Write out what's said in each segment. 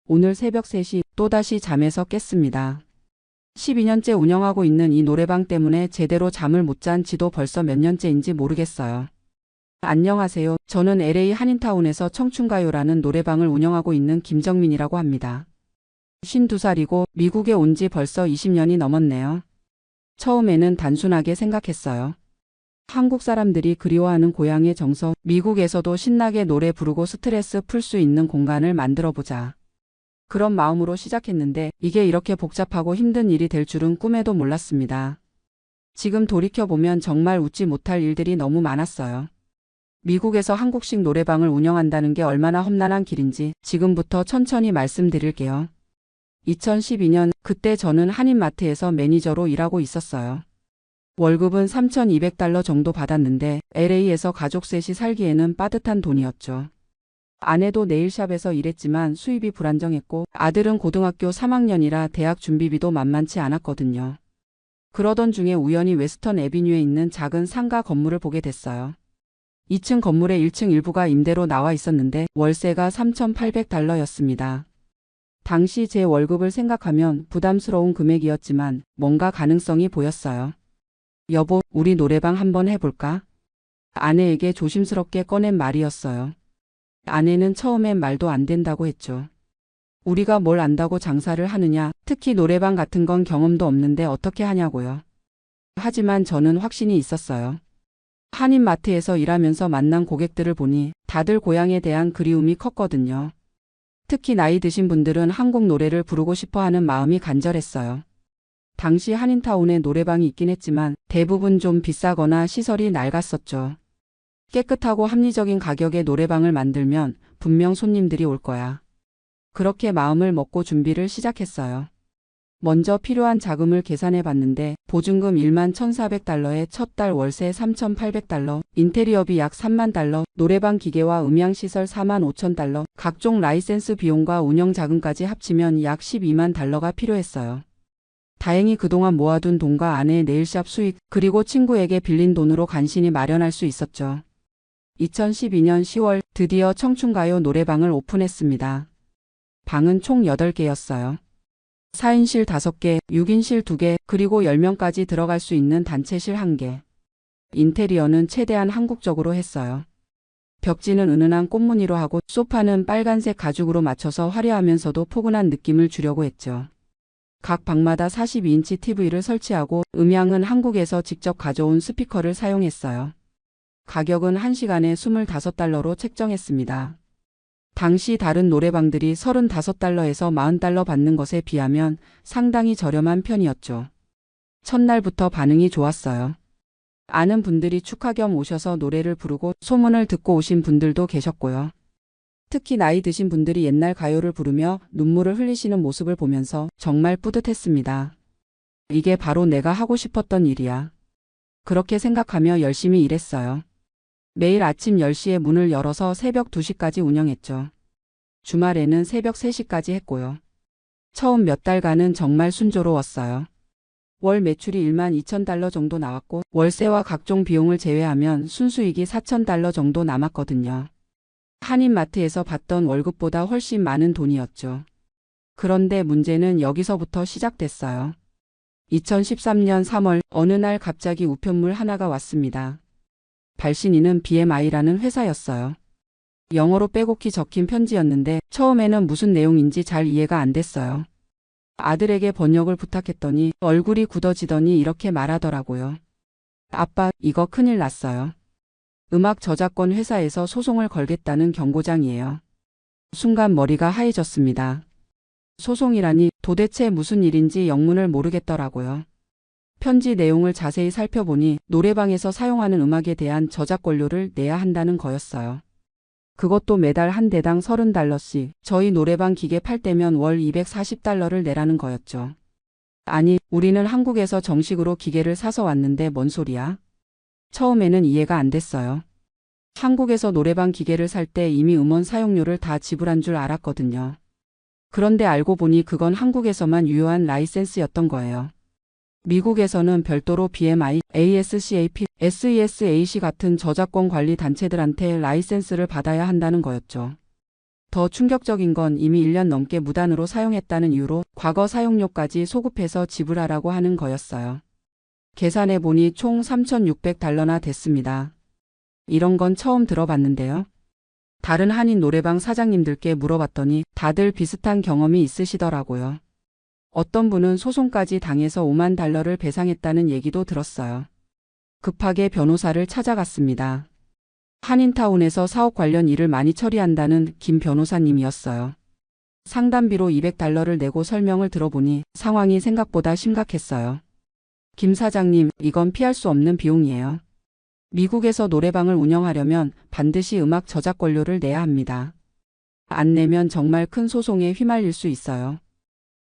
오늘 새벽 3시 또다시 잠에서 깼습니다. 12년째 운영하고 있는 이 노래방 때문에 제대로 잠을 못 잔 지도 벌써 몇 년째인지 모르겠어요. 안녕하세요. 저는 LA 한인타운에서 청춘가요라는 노래방을 운영하고 있는 김정민이라고 합니다. 52살이고 미국에 온 지 벌써 20년이 넘었네요. 처음에는 단순하게 생각했어요. 한국 사람들이 그리워하는 고향의 정서, 미국에서도 신나게 노래 부르고 스트레스 풀 수 있는 공간을 만들어보자. 그런 마음으로 시작했는데 이게 이렇게 복잡하고 힘든 일이 될 줄은 꿈에도 몰랐습니다. 지금 돌이켜보면 정말 웃지 못할 일들이 너무 많았어요. 미국에서 한국식 노래방을 운영한다는 게 얼마나 험난한 길인지 지금부터 천천히 말씀드릴게요. 2012년 그때 저는 한인마트에서 매니저로 일하고 있었어요. 월급은 $3,200 정도 받았는데 LA에서 가족 셋이 살기에는 빠듯한 돈이었죠. 아내도 네일샵에서 일했지만 수입이 불안정했고 아들은 고등학교 3학년이라 대학 준비비도 만만치 않았거든요. 그러던 중에 우연히 웨스턴 애비뉴에 있는 작은 상가 건물을 보게 됐어요. 2층 건물의 1층 일부가 임대로 나와 있었는데 월세가 $3,800였습니다. 당시 제 월급을 생각하면 부담스러운 금액이었지만 뭔가 가능성이 보였어요. 여보, 우리 노래방 한번 해볼까? 아내에게 조심스럽게 꺼낸 말이었어요. 아내는 처음엔 말도 안 된다고 했죠. 우리가 뭘 안다고 장사를 하느냐, 특히 노래방 같은 건 경험도 없는데 어떻게 하냐고요. 하지만 저는 확신이 있었어요. 한인마트에서 일하면서 만난 고객들을 보니 다들 고향에 대한 그리움이 컸거든요. 특히 나이 드신 분들은 한국 노래를 부르고 싶어 하는 마음이 간절했어요. 당시 한인타운에 노래방이 있긴 했지만 대부분 좀 비싸거나 시설이 낡았었죠. 깨끗하고 합리적인 가격의 노래방을 만들면 분명 손님들이 올 거야. 그렇게 마음을 먹고 준비를 시작했어요. 먼저 필요한 자금을 계산해 봤는데 보증금 $11,400에 첫 달 월세 $3,800, 인테리어비 약 $30,000, 노래방 기계와 음향시설 $45,000, 각종 라이센스 비용과 운영 자금까지 합치면 약 $120,000가 필요했어요. 다행히 그동안 모아둔 돈과 아내의 네일샵 수익 그리고 친구에게 빌린 돈으로 간신히 마련할 수 있었죠. 2012년 10월 드디어 청춘가요 노래방을 오픈했습니다. 방은 총 8개였어요. 4인실 5개, 6인실 2개, 그리고 10명까지 들어갈 수 있는 단체실 1개. 인테리어는 최대한 한국적으로 했어요. 벽지는 은은한 꽃무늬로 하고 소파는 빨간색 가죽으로 맞춰서 화려하면서도 포근한 느낌을 주려고 했죠. 각 방마다 42인치 TV를 설치하고 음향은 한국에서 직접 가져온 스피커를 사용했어요. 가격은 1시간에 $25로 책정했습니다. 당시 다른 노래방들이 $35에서 $40 받는 것에 비하면 상당히 저렴한 편이었죠. 첫날부터 반응이 좋았어요. 아는 분들이 축하 겸 오셔서 노래를 부르고 소문을 듣고 오신 분들도 계셨고요. 특히 나이 드신 분들이 옛날 가요를 부르며 눈물을 흘리시는 모습을 보면서 정말 뿌듯했습니다. 이게 바로 내가 하고 싶었던 일이야. 그렇게 생각하며 열심히 일했어요. 매일 아침 10시에 문을 열어서 새벽 2시까지 운영했죠. 주말에는 새벽 3시까지 했고요. 처음 몇 달간은 정말 순조로웠어요. 월 매출이 $12,000 정도 나왔고 월세와 각종 비용을 제외하면 순수익이 $4,000 정도 남았거든요. 한인마트에서 받던 월급보다 훨씬 많은 돈이었죠. 그런데 문제는 여기서부터 시작됐어요. 2013년 3월 어느 날 갑자기 우편물 하나가 왔습니다. 발신인은 BMI라는 회사였어요. 영어로 빼곡히 적힌 편지였는데 처음에는 무슨 내용인지 잘 이해가 안 됐어요. 아들에게 번역을 부탁했더니 얼굴이 굳어지더니 이렇게 말하더라고요. 아빠, 이거 큰일 났어요. 음악 저작권 회사에서 소송을 걸겠다는 경고장이에요. 순간 머리가 하얘졌습니다. 소송이라니 도대체 무슨 일인지 영문을 모르겠더라고요. 편지 내용을 자세히 살펴보니 노래방에서 사용하는 음악에 대한 저작권료를 내야 한다는 거였어요. 그것도 매달 한 대당 $30씩, 저희 노래방 기계 팔 때면 월 $240를 내라는 거였죠. 아니, 우리는 한국에서 정식으로 기계를 사서 왔는데 뭔 소리야? 처음에는 이해가 안 됐어요. 한국에서 노래방 기계를 살 때 이미 음원 사용료를 다 지불한 줄 알았거든요. 그런데 알고 보니 그건 한국에서만 유효한 라이센스였던 거예요. 미국에서는 별도로 BMI, ASCAP, SESAC 같은 저작권 관리 단체들한테 라이센스를 받아야 한다는 거였죠. 더 충격적인 건 이미 1년 넘게 무단으로 사용했다는 이유로 과거 사용료까지 소급해서 지불하라고 하는 거였어요. 계산해 보니 총 3,600달러나 됐습니다. 이런 건 처음 들어봤는데요. 다른 한인 노래방 사장님들께 물어봤더니 다들 비슷한 경험이 있으시더라고요. 어떤 분은 소송까지 당해서 5만 달러를 배상했다는 얘기도 들었어요. 급하게 변호사를 찾아갔습니다. 한인타운에서 사업 관련 일을 많이 처리한다는 김 변호사님이었어요. 상담비로 200달러를 내고 설명을 들어보니 상황이 생각보다 심각했어요. 김 사장님, 이건 피할 수 없는 비용이에요. 미국에서 노래방을 운영하려면 반드시 음악 저작권료를 내야 합니다. 안 내면 정말 큰 소송에 휘말릴 수 있어요.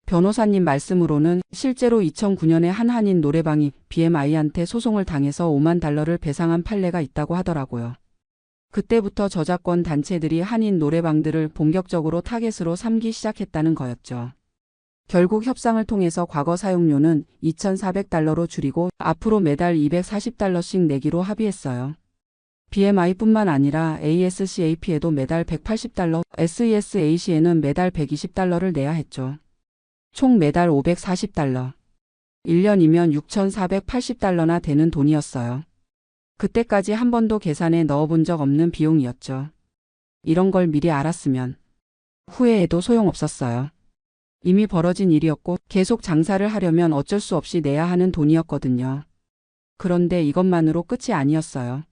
변호사님 말씀으로는 실제로 2009년에 한 한인 노래방이 BMI한테 소송을 당해서 5만 달러를 배상한 판례가 있다고 하더라고요. 그때부터 저작권 단체들이 한인 노래방들을 본격적으로 타겟으로 삼기 시작했다는 거였죠. 결국 협상을 통해서 과거 사용료는 2,400달러로 줄이고 앞으로 매달 240달러씩 내기로 합의했어요. BMI뿐만 아니라 ASCAP에도 매달 180달러, SESAC에는 매달 120달러를 내야 했죠. 총 매달 540달러. 1년이면 6,480달러나 되는 돈이었어요. 그때까지 한 번도 계산에 넣어본 적 없는 비용이었죠. 이런 걸 미리 알았으면 후회해도 소용없었어요. 이미 벌어진 일이었고 계속 장사를 하려면 어쩔 수 없이 내야 하는 돈이었거든요. 그런데 이것만으로 끝이 아니었어요.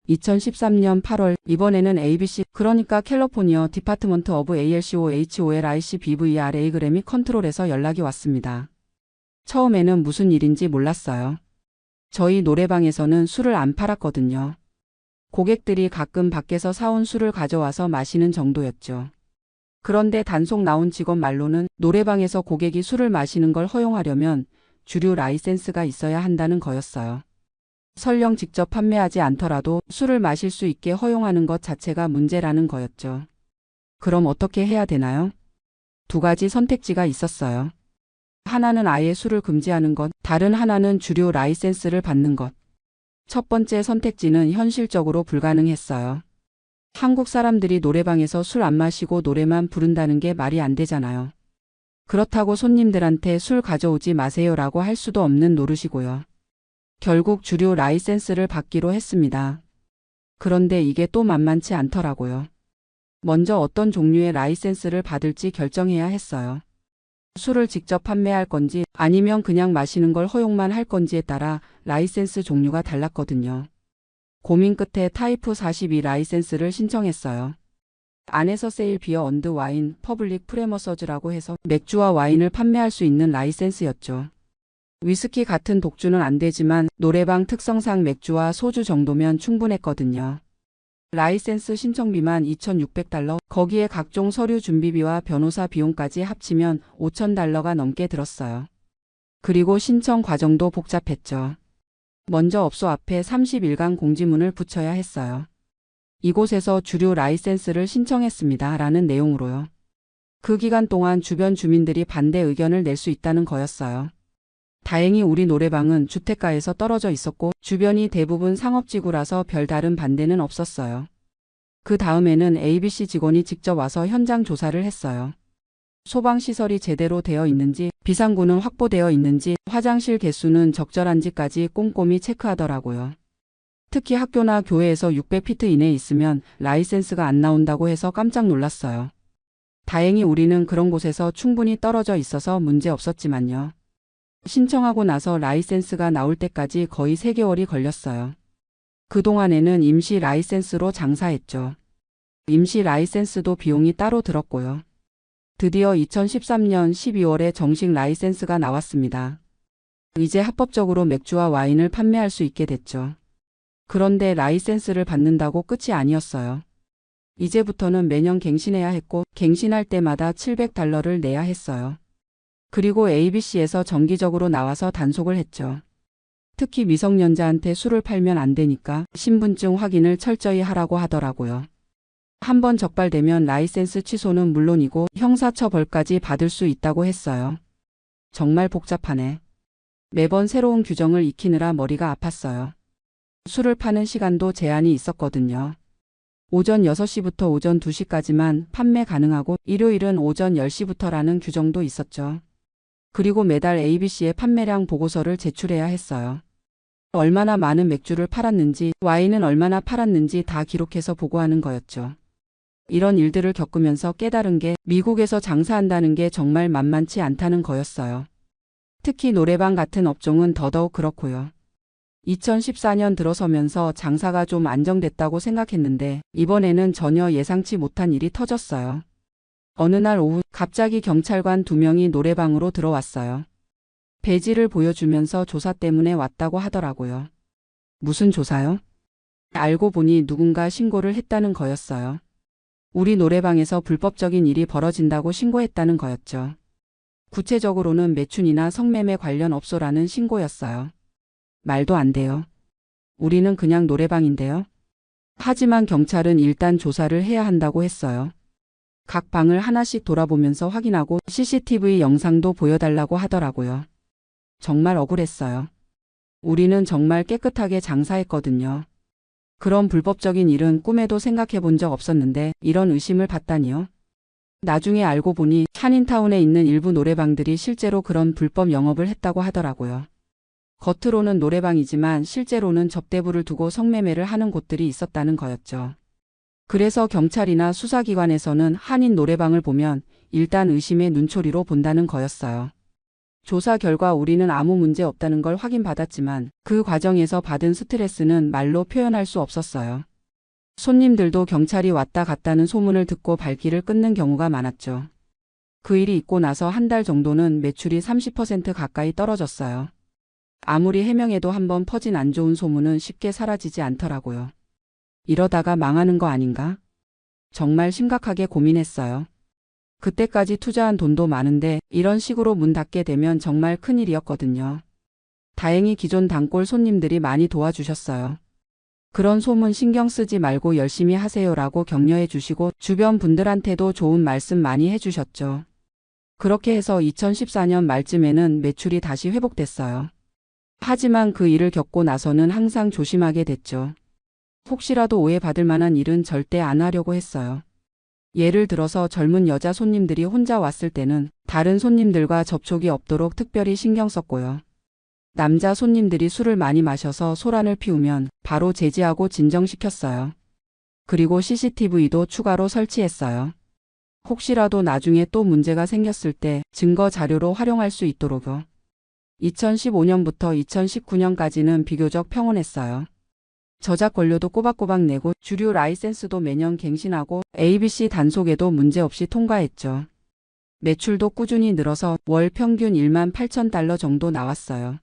2013년 8월 이번에는 ABC 그러니까 캘리포니아 디파트먼트 오브 ALCOHOLIC BVRA 그래미 컨트롤에서 연락이 왔습니다. 처음에는 무슨 일인지 몰랐어요. 저희 노래방에서는 술을 안 팔았거든요. 고객들이 가끔 밖에서 사온 술을 가져와서 마시는 정도였죠. 그런데 단속 나온 직원 말로는 노래방에서 고객이 술을 마시는 걸 허용하려면 주류 라이센스가 있어야 한다는 거였어요. 설령 직접 판매하지 않더라도 술을 마실 수 있게 허용하는 것 자체가 문제라는 거였죠. 그럼 어떻게 해야 되나요? 두 가지 선택지가 있었어요. 하나는 아예 술을 금지하는 것, 다른 하나는 주류 라이센스를 받는 것. 첫 번째 선택지는 현실적으로 불가능했어요. 한국 사람들이 노래방에서 술 안 마시고 노래만 부른다는 게 말이 안 되잖아요. 그렇다고 손님들한테 술 가져오지 마세요라고 할 수도 없는 노릇이고요. 결국 주류 라이센스를 받기로 했습니다. 그런데 이게 또 만만치 않더라고요. 먼저 어떤 종류의 라이센스를 받을지 결정해야 했어요. 술을 직접 판매할 건지 아니면 그냥 마시는 걸 허용만 할 건지에 따라 라이센스 종류가 달랐거든요. 고민 끝에 타이프 42 라이센스를 신청했어요. 안에서 세일 비어 언드 와인 퍼블릭 프레머서즈라고 해서 맥주와 와인을 판매할 수 있는 라이센스였죠. 위스키 같은 독주는 안 되지만 노래방 특성상 맥주와 소주 정도면 충분했거든요. 라이센스 신청비만 2,600달러, 거기에 각종 서류 준비비와 변호사 비용까지 합치면 5,000달러가 넘게 들었어요. 그리고 신청 과정도 복잡했죠. 먼저 업소 앞에 30일간 공지문을 붙여야 했어요. 이곳에서 주류 라이센스를 신청했습니다. 라는 내용으로요. 그 기간 동안 주변 주민들이 반대 의견을 낼 수 있다는 거였어요. 다행히 우리 노래방은 주택가에서 떨어져 있었고 주변이 대부분 상업지구라서 별다른 반대는 없었어요. 그 다음에는 ABC 직원이 직접 와서 현장 조사를 했어요. 소방시설이 제대로 되어 있는지, 비상구는 확보되어 있는지, 화장실 개수는 적절한지까지 꼼꼼히 체크하더라고요. 특히 학교나 교회에서 600피트 이내에 있으면 라이센스가 안 나온다고 해서 깜짝 놀랐어요. 다행히 우리는 그런 곳에서 충분히 떨어져 있어서 문제 없었지만요. 신청하고 나서 라이센스가 나올 때까지 거의 3개월이 걸렸어요. 그동안에는 임시 라이센스로 장사했죠. 임시 라이센스도 비용이 따로 들었고요. 드디어 2013년 12월에 정식 라이센스가 나왔습니다. 이제 합법적으로 맥주와 와인을 판매할 수 있게 됐죠. 그런데 라이센스를 받는다고 끝이 아니었어요. 이제부터는 매년 갱신해야 했고 갱신할 때마다 700달러를 내야 했어요. 그리고 ABC에서 정기적으로 나와서 단속을 했죠. 특히 미성년자한테 술을 팔면 안 되니까 신분증 확인을 철저히 하라고 하더라고요. 한번 적발되면 라이센스 취소는 물론이고 형사처벌까지 받을 수 있다고 했어요. 정말 복잡하네. 매번 새로운 규정을 익히느라 머리가 아팠어요. 술을 파는 시간도 제한이 있었거든요. 오전 6시부터 오전 2시까지만 판매 가능하고 일요일은 오전 10시부터라는 규정도 있었죠. 그리고 매달 ABC에 판매량 보고서를 제출해야 했어요. 얼마나 많은 맥주를 팔았는지, 와인은 얼마나 팔았는지 다 기록해서 보고하는 거였죠. 이런 일들을 겪으면서 깨달은 게 미국에서 장사한다는 게 정말 만만치 않다는 거였어요. 특히 노래방 같은 업종은 더더욱 그렇고요. 2014년 들어서면서 장사가 좀 안정됐다고 생각했는데 이번에는 전혀 예상치 못한 일이 터졌어요. 어느 날 오후 갑자기 경찰관 2명이 노래방으로 들어왔어요. 배지를 보여주면서 조사 때문에 왔다고 하더라고요. 무슨 조사요? 알고 보니 누군가 신고를 했다는 거였어요. 우리 노래방에서 불법적인 일이 벌어진다고 신고했다는 거였죠. 구체적으로는 매춘이나 성매매 관련 업소라는 신고였어요. 말도 안 돼요. 우리는 그냥 노래방인데요. 하지만 경찰은 일단 조사를 해야 한다고 했어요. 각 방을 하나씩 돌아보면서 확인하고 CCTV 영상도 보여달라고 하더라고요. 정말 억울했어요. 우리는 정말 깨끗하게 장사했거든요. 그런 불법적인 일은 꿈에도 생각해 본 적 없었는데 이런 의심을 받다니요. 나중에 알고 보니 한인타운에 있는 일부 노래방들이 실제로 그런 불법 영업을 했다고 하더라고요. 겉으로는 노래방이지만 실제로는 접대부를 두고 성매매를 하는 곳들이 있었다는 거였죠. 그래서 경찰이나 수사기관에서는 한인 노래방을 보면 일단 의심의 눈초리로 본다는 거였어요. 조사 결과 우리는 아무 문제 없다는 걸 확인받았지만 그 과정에서 받은 스트레스는 말로 표현할 수 없었어요. 손님들도 경찰이 왔다 갔다는 소문을 듣고 발길을 끊는 경우가 많았죠. 그 일이 있고 나서 한 달 정도는 매출이 30% 가까이 떨어졌어요. 아무리 해명해도 한번 퍼진 안 좋은 소문은 쉽게 사라지지 않더라고요. 이러다가 망하는 거 아닌가? 정말 심각하게 고민했어요. 그때까지 투자한 돈도 많은데 이런 식으로 문 닫게 되면 정말 큰일이었거든요. 다행히 기존 단골 손님들이 많이 도와주셨어요. 그런 소문 신경 쓰지 말고 열심히 하세요라고 격려해 주시고 주변 분들한테도 좋은 말씀 많이 해주셨죠. 그렇게 해서 2014년 말쯤에는 매출이 다시 회복됐어요. 하지만 그 일을 겪고 나서는 항상 조심하게 됐죠. 혹시라도 오해받을 만한 일은 절대 안 하려고 했어요. 예를 들어서 젊은 여자 손님들이 혼자 왔을 때는 다른 손님들과 접촉이 없도록 특별히 신경 썼고요. 남자 손님들이 술을 많이 마셔서 소란을 피우면 바로 제지하고 진정시켰어요. 그리고 CCTV도 추가로 설치했어요. 혹시라도 나중에 또 문제가 생겼을 때 증거 자료로 활용할 수 있도록요. 2015년부터 2019년까지는 비교적 평온했어요. 저작 권료도 꼬박꼬박 내고 주류 라이센스도 매년 갱신하고 ABC 단속에도 문제없이 통과했죠. 매출도 꾸준히 늘어서 월 평균 1만 8천 달러 정도 나왔어요.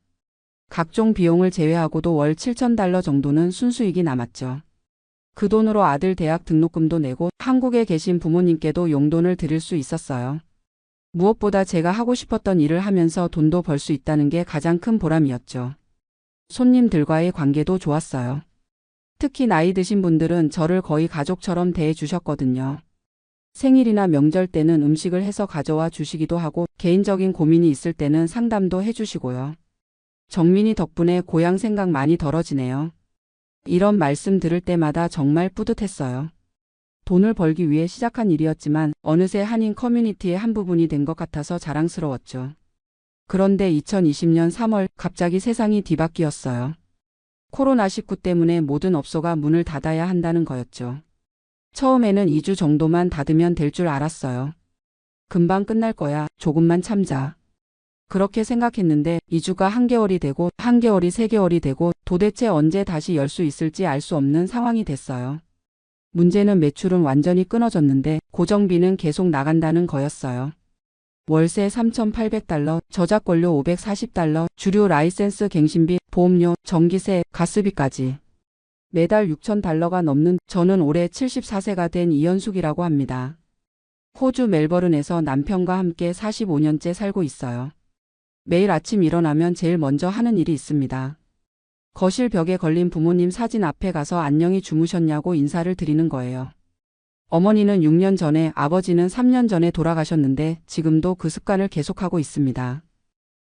각종 비용을 제외하고도 월 7천 달러 정도는 순수익이 남았죠. 그 돈으로 아들 대학 등록금도 내고 한국에 계신 부모님께도 용돈을 드릴 수 있었어요. 무엇보다 제가 하고 싶었던 일을 하면서 돈도 벌 수 있다는 게 가장 큰 보람이었죠. 손님들과의 관계도 좋았어요. 특히 나이 드신 분들은 저를 거의 가족처럼 대해 주셨거든요. 생일이나 명절 때는 음식을 해서 가져와 주시기도 하고 개인적인 고민이 있을 때는 상담도 해주시고요. 정민이 덕분에 고향 생각 많이 덜어지네요. 이런 말씀 들을 때마다 정말 뿌듯했어요. 돈을 벌기 위해 시작한 일이었지만 어느새 한인 커뮤니티의 한 부분이 된 것 같아서 자랑스러웠죠. 그런데 2020년 3월 갑자기 세상이 뒤바뀌었어요. 코로나19 때문에 모든 업소가 문을 닫아야 한다는 거였죠. 처음에는 2주 정도만 닫으면 될 줄 알았어요. 금방 끝날 거야. 조금만 참자. 그렇게 생각했는데 2주가 한개월이 되고 한개월이 3개월이 되고 도대체 언제 다시 열 수 있을지 알 수 없는 상황이 됐어요. 문제는 매출은 완전히 끊어졌는데 고정비는 계속 나간다는 거였어요. 월세 3,800달러, 저작권료 540달러, 주류 라이센스 갱신비, 보험료, 전기세, 가스비까지. 매달 6,000달러가 넘는 저는 올해 74세가 된 이현숙이라고 합니다. 호주 멜버른에서 남편과 함께 45년째 살고 있어요. 매일 아침 일어나면 제일 먼저 하는 일이 있습니다. 거실 벽에 걸린 부모님 사진 앞에 가서 안녕히 주무셨냐고 인사를 드리는 거예요. 어머니는 6년 전에, 아버지는 3년 전에 돌아가셨는데 지금도 그 습관을 계속하고 있습니다.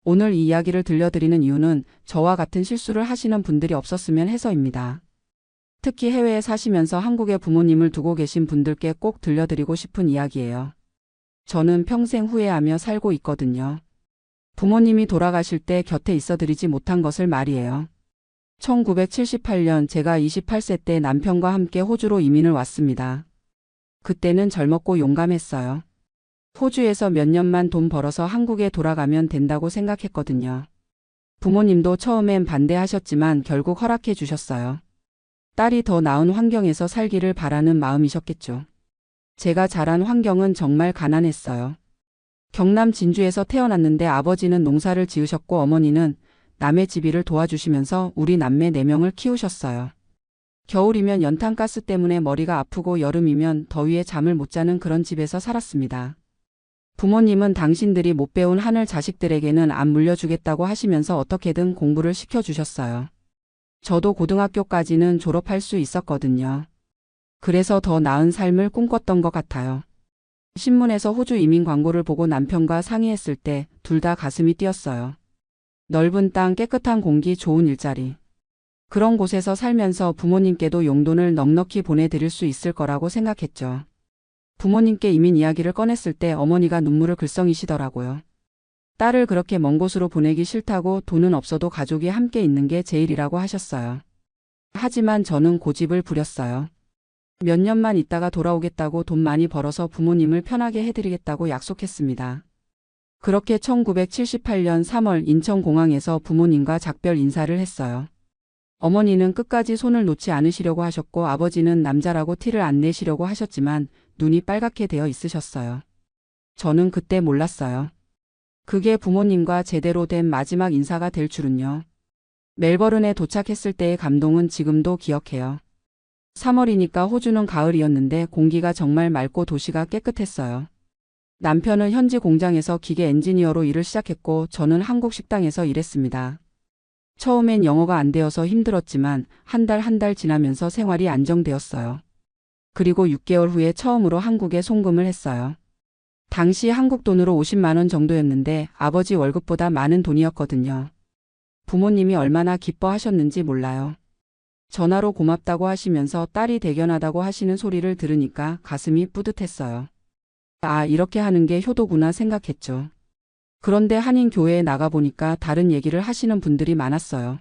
오늘 이 이야기를 들려드리는 이유는 저와 같은 실수를 하시는 분들이 없었으면 해서입니다. 특히 해외에 사시면서 한국에 부모님을 두고 계신 분들께 꼭 들려드리고 싶은 이야기예요. 저는 평생 후회하며 살고 있거든요. 부모님이 돌아가실 때 곁에 있어드리지 못한 것을 말이에요. 1978년 제가 28세 때 남편과 함께 호주로 이민을 왔습니다. 그때는 젊었고 용감했어요. 호주에서 몇 년만 돈 벌어서 한국에 돌아가면 된다고 생각했거든요. 부모님도 처음엔 반대하셨지만 결국 허락해 주셨어요. 딸이 더 나은 환경에서 살기를 바라는 마음이셨겠죠. 제가 자란 환경은 정말 가난했어요. 경남 진주에서 태어났는데 아버지는 농사를 지으셨고 어머니는 남의 집일을 도와주시면서 우리 남매 4명을 키우셨어요. 겨울이면 연탄가스 때문에 머리가 아프고 여름이면 더위에 잠을 못 자는 그런 집에서 살았습니다. 부모님은 당신들이 못 배운 한을 자식들에게는 안 물려주겠다고 하시면서 어떻게든 공부를 시켜주셨어요. 저도 고등학교까지는 졸업할 수 있었거든요. 그래서 더 나은 삶을 꿈꿨던 것 같아요. 신문에서 호주 이민 광고를 보고 남편과 상의했을 때 둘 다 가슴이 뛰었어요. 넓은 땅, 깨끗한 공기, 좋은 일자리. 그런 곳에서 살면서 부모님께도 용돈을 넉넉히 보내드릴 수 있을 거라고 생각했죠. 부모님께 이민 이야기를 꺼냈을 때 어머니가 눈물을 글썽이시더라고요. 딸을 그렇게 먼 곳으로 보내기 싫다고 돈은 없어도 가족이 함께 있는 게 제일이라고 하셨어요. 하지만 저는 고집을 부렸어요. 몇 년만 있다가 돌아오겠다고 돈 많이 벌어서 부모님을 편하게 해드리겠다고 약속했습니다. 그렇게 1978년 3월 인천공항에서 부모님과 작별 인사를 했어요. 어머니는 끝까지 손을 놓지 않으시려고 하셨고 아버지는 남자라고 티를 안 내시려고 하셨지만 눈이 빨갛게 되어 있으셨어요. 저는 그때 몰랐어요. 그게 부모님과 제대로 된 마지막 인사가 될 줄은요. 멜버른에 도착했을 때의 감동은 지금도 기억해요. 3월이니까 호주는 가을이었는데 공기가 정말 맑고 도시가 깨끗했어요. 남편은 현지 공장에서 기계 엔지니어로 일을 시작했고 저는 한국 식당에서 일했습니다. 처음엔 영어가 안 되어서 힘들었지만 한 달 지나면서 생활이 안정되었어요. 그리고 6개월 후에 처음으로 한국에 송금을 했어요. 당시 한국 돈으로 50만 원 정도였는데 아버지 월급보다 많은 돈이었거든요. 부모님이 얼마나 기뻐하셨는지 몰라요. 전화로 고맙다고 하시면서 딸이 대견하다고 하시는 소리를 들으니까 가슴이 뿌듯했어요. 아, 이렇게 하는 게 효도구나 생각했죠. 그런데 한인교회에 나가보니까 다른 얘기를 하시는 분들이 많았어요.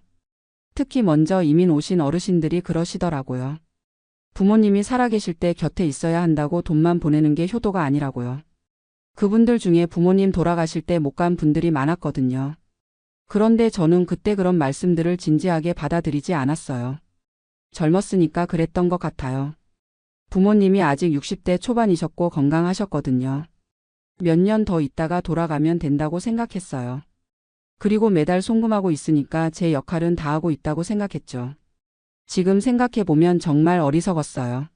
특히 먼저 이민 오신 어르신들이 그러시더라고요. 부모님이 살아계실 때 곁에 있어야 한다고 돈만 보내는 게 효도가 아니라고요. 그분들 중에 부모님 돌아가실 때 못 간 분들이 많았거든요. 그런데 저는 그때 그런 말씀들을 진지하게 받아들이지 않았어요. 젊었으니까 그랬던 것 같아요. 부모님이 아직 60대 초반이셨고 건강하셨거든요. 몇 년 더 있다가 돌아가면 된다고 생각했어요. 그리고 매달 송금하고 있으니까 제 역할은 다 하고 있다고 생각했죠. 지금 생각해보면 정말 어리석었어요.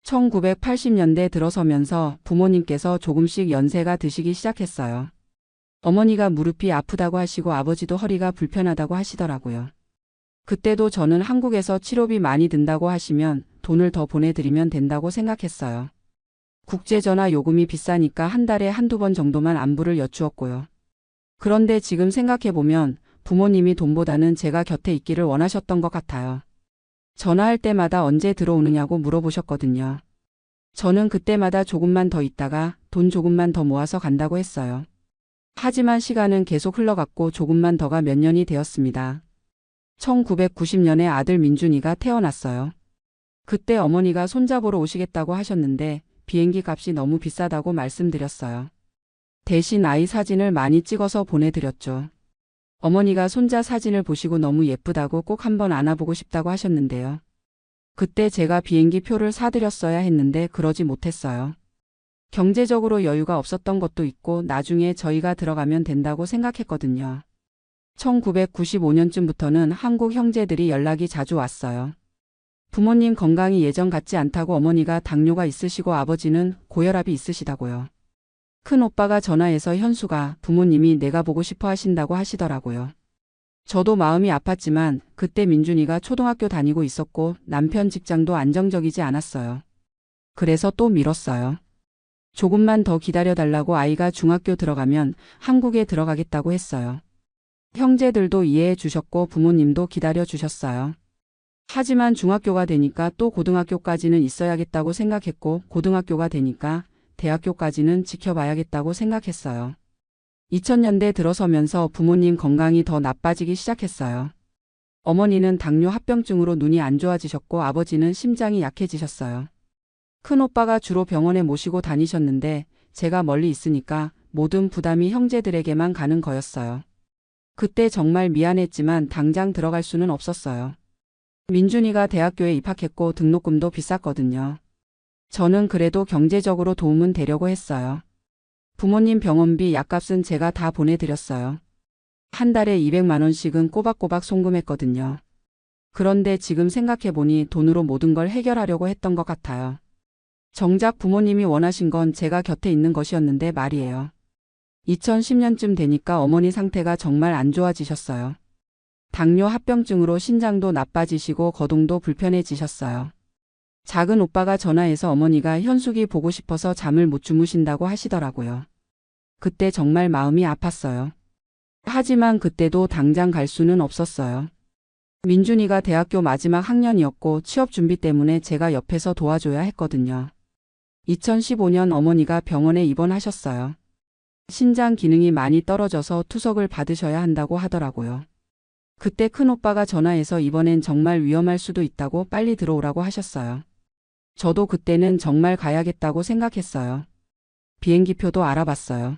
1980년대 들어서면서 부모님께서 조금씩 연세가 드시기 시작했어요. 어머니가 무릎이 아프다고 하시고 아버지도 허리가 불편하다고 하시더라고요. 그때도 저는 한국에서 치료비 많이 든다고 하시면 돈을 더 보내드리면 된다고 생각했어요. 국제전화 요금이 비싸니까 한 달에 한두 번 정도만 안부를 여쭈었고요. 그런데 지금 생각해보면 부모님이 돈보다는 제가 곁에 있기를 원하셨던 것 같아요. 전화할 때마다 언제 들어오느냐고 물어보셨거든요. 저는 그때마다 조금만 더 있다가 돈 조금만 더 모아서 간다고 했어요. 하지만 시간은 계속 흘러갔고 조금만 더가 몇 년이 되었습니다. 1990년에 아들 민준이가 태어났어요. 그때 어머니가 손잡으러 오시겠다고 하셨는데 비행기 값이 너무 비싸다고 말씀드렸어요. 대신 아이 사진을 많이 찍어서 보내드렸죠. 어머니가 손자 사진을 보시고 너무 예쁘다고 꼭 한번 안아보고 싶다고 하셨는데요. 그때 제가 비행기 표를 사드렸어야 했는데 그러지 못했어요. 경제적으로 여유가 없었던 것도 있고 나중에 저희가 들어가면 된다고 생각했거든요. 1995년쯤부터는 한국 형제들이 연락이 자주 왔어요. 부모님 건강이 예전 같지 않다고 어머니가 당뇨가 있으시고 아버지는 고혈압이 있으시다고요. 큰 오빠가 전화해서 현수가 부모님이 내가 보고 싶어 하신다고 하시더라고요. 저도 마음이 아팠지만 그때 민준이가 초등학교 다니고 있었고 남편 직장도 안정적이지 않았어요. 그래서 또 미뤘어요. 조금만 더 기다려달라고 아이가 중학교 들어가면 한국에 들어가겠다고 했어요. 형제들도 이해해 주셨고 부모님도 기다려 주셨어요. 하지만 중학교가 되니까 또 고등학교까지는 있어야겠다고 생각했고 고등학교가 되니까 대학교까지는 지켜봐야겠다고 생각했어요. 2000년대 들어서면서 부모님 건강이 더 나빠지기 시작했어요. 어머니는 당뇨 합병증으로 눈이 안 좋아지셨고 아버지는 심장이 약해지셨어요. 큰오빠가 주로 병원에 모시고 다니셨는데 제가 멀리 있으니까 모든 부담이 형제들에게만 가는 거였어요. 그때 정말 미안했지만 당장 들어갈 수는 없었어요. 민준이가 대학교에 입학했고 등록금도 비쌌거든요. 저는 그래도 경제적으로 도움은 되려고 했어요. 부모님 병원비, 약값은 제가 다 보내드렸어요. 한 달에 200만 원씩은 꼬박꼬박 송금했거든요. 그런데 지금 생각해보니 돈으로 모든 걸 해결하려고 했던 것 같아요. 정작 부모님이 원하신 건 제가 곁에 있는 것이었는데 말이에요. 2010년쯤 되니까 어머니 상태가 정말 안 좋아지셨어요. 당뇨 합병증으로 신장도 나빠지시고 거동도 불편해지셨어요. 작은 오빠가 전화해서 어머니가 현숙이 보고 싶어서 잠을 못 주무신다고 하시더라고요. 그때 정말 마음이 아팠어요. 하지만 그때도 당장 갈 수는 없었어요. 민준이가 대학교 마지막 학년이었고 취업 준비 때문에 제가 옆에서 도와줘야 했거든요. 2015년 어머니가 병원에 입원하셨어요. 신장 기능이 많이 떨어져서 투석을 받으셔야 한다고 하더라고요. 그때 큰오빠가 전화해서 이번엔 정말 위험할 수도 있다고 빨리 들어오라고 하셨어요. 저도 그때는 정말 가야겠다고 생각했어요. 비행기표도 알아봤어요.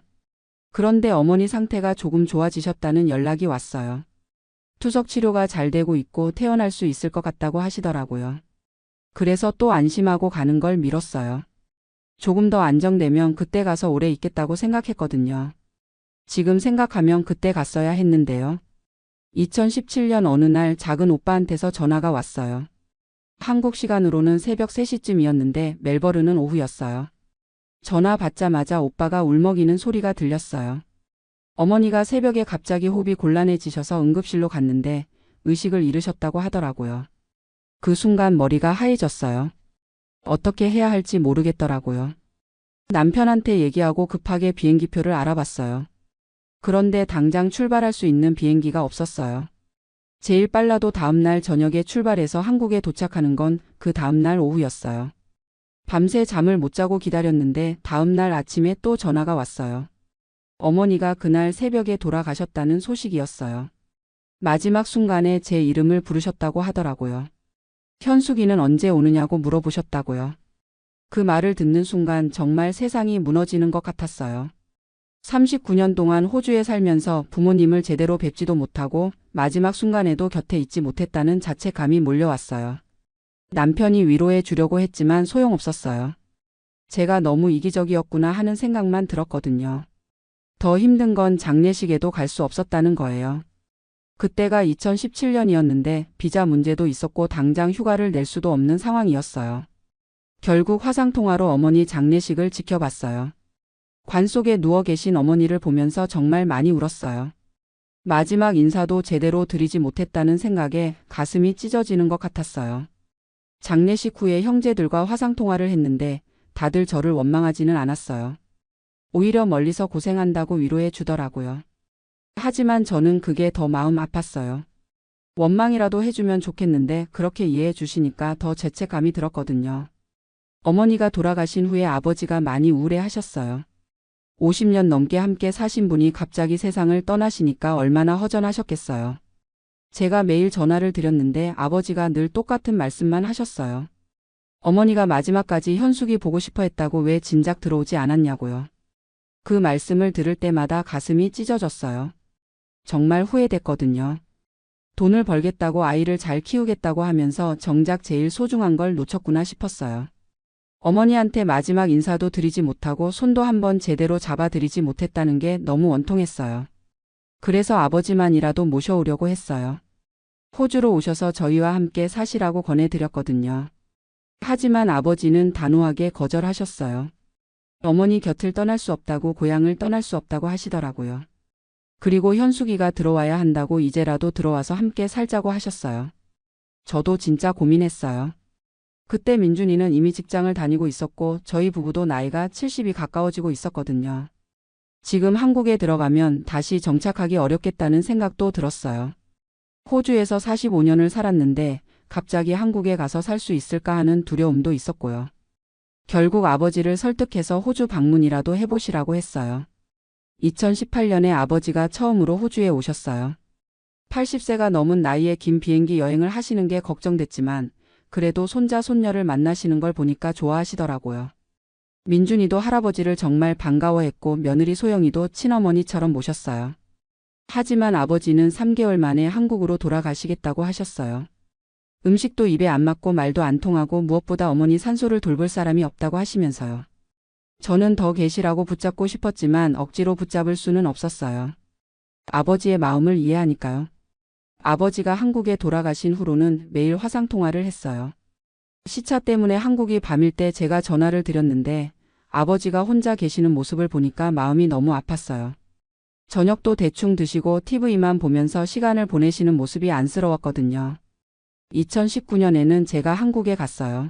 그런데 어머니 상태가 조금 좋아지셨다는 연락이 왔어요. 투석 치료가 잘 되고 있고 퇴원할 수 있을 것 같다고 하시더라고요. 그래서 또 안심하고 가는 걸 미뤘어요. 조금 더 안정되면 그때 가서 오래 있겠다고 생각했거든요. 지금 생각하면 그때 갔어야 했는데요. 2017년 어느 날 작은 오빠한테서 전화가 왔어요. 한국 시간으로는 새벽 3시쯤이었는데 멜버른은 오후였어요. 전화 받자마자 오빠가 울먹이는 소리가 들렸어요. 어머니가 새벽에 갑자기 호흡이 곤란해지셔서 응급실로 갔는데 의식을 잃으셨다고 하더라고요. 그 순간 머리가 하얘졌어요. 어떻게 해야 할지 모르겠더라고요. 남편한테 얘기하고 급하게 비행기표를 알아봤어요. 그런데 당장 출발할 수 있는 비행기가 없었어요. 제일 빨라도 다음날 저녁에 출발해서 한국에 도착하는 건 그 다음날 오후였어요. 밤새 잠을 못 자고 기다렸는데 다음날 아침에 또 전화가 왔어요. 어머니가 그날 새벽에 돌아가셨다는 소식이었어요. 마지막 순간에 제 이름을 부르셨다고 하더라고요. 현숙이는 언제 오느냐고 물어보셨다고요. 그 말을 듣는 순간 정말 세상이 무너지는 것 같았어요. 39년 동안 호주에 살면서 부모님을 제대로 뵙지도 못하고 마지막 순간에도 곁에 있지 못했다는 자책감이 몰려왔어요. 남편이 위로해 주려고 했지만 소용없었어요. 제가 너무 이기적이었구나 하는 생각만 들었거든요. 더 힘든 건 장례식에도 갈 수 없었다는 거예요. 그때가 2017년이었는데 비자 문제도 있었고 당장 휴가를 낼 수도 없는 상황이었어요. 결국 화상통화로 어머니 장례식을 지켜봤어요. 관 속에 누워 계신 어머니를 보면서 정말 많이 울었어요. 마지막 인사도 제대로 드리지 못했다는 생각에 가슴이 찢어지는 것 같았어요. 장례식 후에 형제들과 화상통화를 했는데 다들 저를 원망하지는 않았어요. 오히려 멀리서 고생한다고 위로해 주더라고요. 하지만 저는 그게 더 마음 아팠어요. 원망이라도 해주면 좋겠는데 그렇게 이해해 주시니까 더 죄책감이 들었거든요. 어머니가 돌아가신 후에 아버지가 많이 우울해 하셨어요. 50년 넘게 함께 사신 분이 갑자기 세상을 떠나시니까 얼마나 허전하셨겠어요. 제가 매일 전화를 드렸는데 아버지가 늘 똑같은 말씀만 하셨어요. 어머니가 마지막까지 현숙이 보고 싶어 했다고 왜 진작 들어오지 않았냐고요. 그 말씀을 들을 때마다 가슴이 찢어졌어요. 정말 후회됐거든요. 돈을 벌겠다고 아이를 잘 키우겠다고 하면서 정작 제일 소중한 걸 놓쳤구나 싶었어요. 어머니한테 마지막 인사도 드리지 못하고 손도 한번 제대로 잡아드리지 못했다는 게 너무 원통했어요. 그래서 아버지만이라도 모셔오려고 했어요. 호주로 오셔서 저희와 함께 사시라고 권해드렸거든요. 하지만 아버지는 단호하게 거절하셨어요. 어머니 곁을 떠날 수 없다고, 고향을 떠날 수 없다고 하시더라고요. 그리고 현숙이가 들어와야 한다고 이제라도 들어와서 함께 살자고 하셨어요. 저도 진짜 고민했어요. 그때 민준이는 이미 직장을 다니고 있었고 저희 부부도 나이가 70이 가까워지고 있었거든요. 지금 한국에 들어가면 다시 정착하기 어렵겠다는 생각도 들었어요. 호주에서 45년을 살았는데 갑자기 한국에 가서 살 수 있을까 하는 두려움도 있었고요. 결국 아버지를 설득해서 호주 방문이라도 해보시라고 했어요. 2018년에 아버지가 처음으로 호주에 오셨어요. 80세가 넘은 나이에 긴 비행기 여행을 하시는 게 걱정됐지만 그래도 손자 손녀를 만나시는 걸 보니까 좋아하시더라고요. 민준이도 할아버지를 정말 반가워했고 며느리 소영이도 친어머니처럼 모셨어요. 하지만 아버지는 3개월 만에 한국으로 돌아가시겠다고 하셨어요. 음식도 입에 안 맞고 말도 안 통하고 무엇보다 어머니 산소를 돌볼 사람이 없다고 하시면서요. 저는 더 계시라고 붙잡고 싶었지만 억지로 붙잡을 수는 없었어요. 아버지의 마음을 이해하니까요. 아버지가 한국에 돌아가신 후로는 매일 화상통화를 했어요. 시차 때문에 한국이 밤일 때 제가 전화를 드렸는데 아버지가 혼자 계시는 모습을 보니까 마음이 너무 아팠어요. 저녁도 대충 드시고 TV만 보면서 시간을 보내시는 모습이 안쓰러웠거든요. 2019년에는 제가 한국에 갔어요.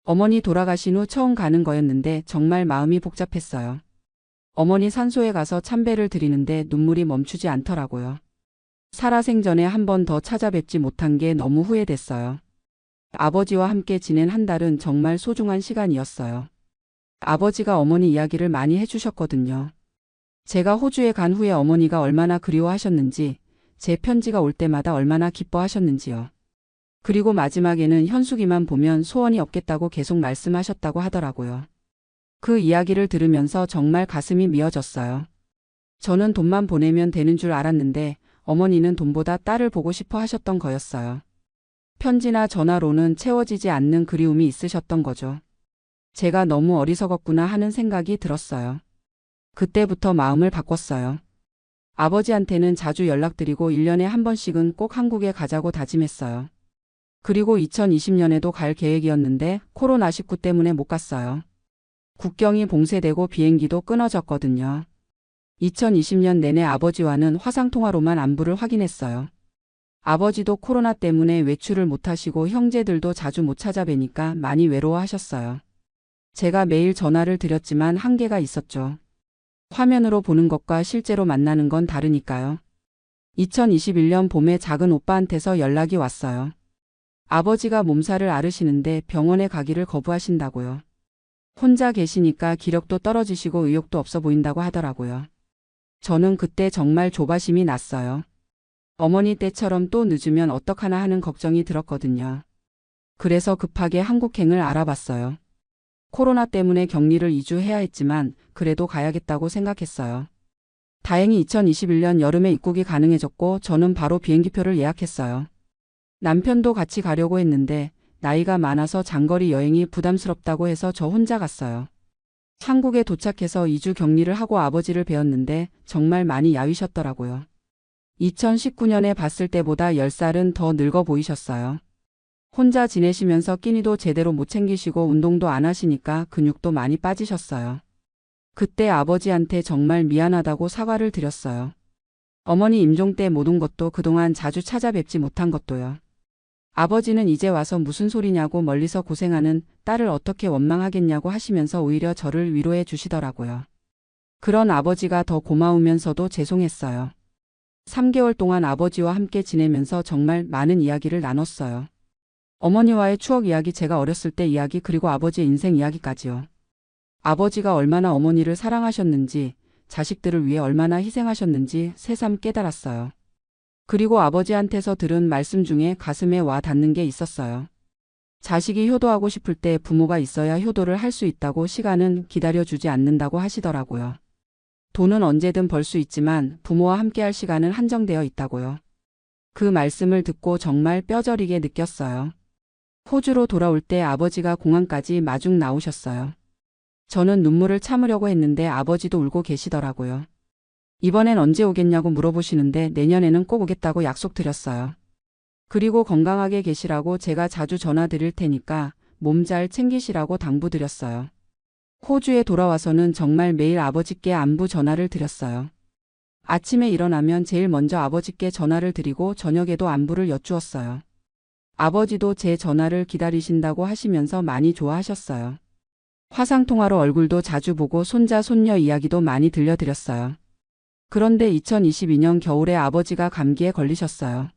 어머니 돌아가신 후 처음 가는 거였는데 정말 마음이 복잡했어요. 어머니 산소에 가서 참배를 드리는데 눈물이 멈추지 않더라고요. 살아생전에 한 번 더 찾아뵙지 못한 게 너무 후회됐어요. 아버지와 함께 지낸 한 달은 정말 소중한 시간이었어요. 아버지가 어머니 이야기를 많이 해주셨거든요. 제가 호주에 간 후에 어머니가 얼마나 그리워하셨는지, 제 편지가 올 때마다 얼마나 기뻐하셨는지요. 그리고 마지막에는 현숙이만 보면 소원이 없겠다고 계속 말씀하셨다고 하더라고요. 그 이야기를 들으면서 정말 가슴이 미어졌어요. 저는 돈만 보내면 되는 줄 알았는데 어머니는 돈보다 딸을 보고 싶어 하셨던 거였어요. 편지나 전화로는 채워지지 않는 그리움이 있으셨던 거죠. 제가 너무 어리석었구나 하는 생각이 들었어요. 그때부터 마음을 바꿨어요. 아버지한테는 자주 연락드리고 1년에 한 번씩은 꼭 한국에 가자고 다짐했어요. 그리고 2020년에도 갈 계획이었는데 코로나19 때문에 못 갔어요. 국경이 봉쇄되고 비행기도 끊어졌거든요. 2020년 내내 아버지와는 화상통화로만 안부를 확인했어요. 아버지도 코로나 때문에 외출을 못하시고 형제들도 자주 못 찾아뵈니까 많이 외로워하셨어요. 제가 매일 전화를 드렸지만 한계가 있었죠. 화면으로 보는 것과 실제로 만나는 건 다르니까요. 2021년 봄에 작은 오빠한테서 연락이 왔어요. 아버지가 몸살을 앓으시는데 병원에 가기를 거부하신다고요. 혼자 계시니까 기력도 떨어지시고 의욕도 없어 보인다고 하더라고요. 저는 그때 정말 조바심이 났어요. 어머니 때처럼 또 늦으면 어떡하나 하는 걱정이 들었거든요. 그래서 급하게 한국행을 알아봤어요. 코로나 때문에 격리를 2주 해야 했지만 그래도 가야겠다고 생각했어요. 다행히 2021년 여름에 입국이 가능해졌고 저는 바로 비행기표를 예약했어요. 남편도 같이 가려고 했는데 나이가 많아서 장거리 여행이 부담스럽다고 해서 저 혼자 갔어요. 한국에 도착해서 2주 격리를 하고 아버지를 뵈었는데 정말 많이 야위셨더라고요. 2019년에 봤을 때보다 10살은 더 늙어 보이셨어요. 혼자 지내시면서 끼니도 제대로 못 챙기시고 운동도 안 하시니까 근육도 많이 빠지셨어요. 그때 아버지한테 정말 미안하다고 사과를 드렸어요. 어머니 임종 때 못 온 것도 그동안 자주 찾아뵙지 못한 것도요. 아버지는 이제 와서 무슨 소리냐고 멀리서 고생하는 딸을 어떻게 원망하겠냐고 하시면서 오히려 저를 위로해 주시더라고요. 그런 아버지가 더 고마우면서도 죄송했어요. 3개월 동안 아버지와 함께 지내면서 정말 많은 이야기를 나눴어요. 어머니와의 추억 이야기, 제가 어렸을 때 이야기, 그리고 아버지의 인생 이야기까지요. 아버지가 얼마나 어머니를 사랑하셨는지, 자식들을 위해 얼마나 희생하셨는지 새삼 깨달았어요. 그리고 아버지한테서 들은 말씀 중에 가슴에 와 닿는 게 있었어요. 자식이 효도하고 싶을 때 부모가 있어야 효도를 할 수 있다고, 시간은 기다려주지 않는다고 하시더라고요. 돈은 언제든 벌 수 있지만 부모와 함께할 시간은 한정되어 있다고요. 그 말씀을 듣고 정말 뼈저리게 느꼈어요. 호주로 돌아올 때 아버지가 공항까지 마중 나오셨어요. 저는 눈물을 참으려고 했는데 아버지도 울고 계시더라고요. 이번엔 언제 오겠냐고 물어보시는데 내년에는 꼭 오겠다고 약속드렸어요. 그리고 건강하게 계시라고 제가 자주 전화 드릴 테니까 몸 잘 챙기시라고 당부드렸어요. 호주에 돌아와서는 정말 매일 아버지께 안부 전화를 드렸어요. 아침에 일어나면 제일 먼저 아버지께 전화를 드리고 저녁에도 안부를 여쭈었어요. 아버지도 제 전화를 기다리신다고 하시면서 많이 좋아하셨어요. 화상통화로 얼굴도 자주 보고 손자 손녀 이야기도 많이 들려드렸어요. 그런데 2022년 겨울에 아버지가 감기에 걸리셨어요.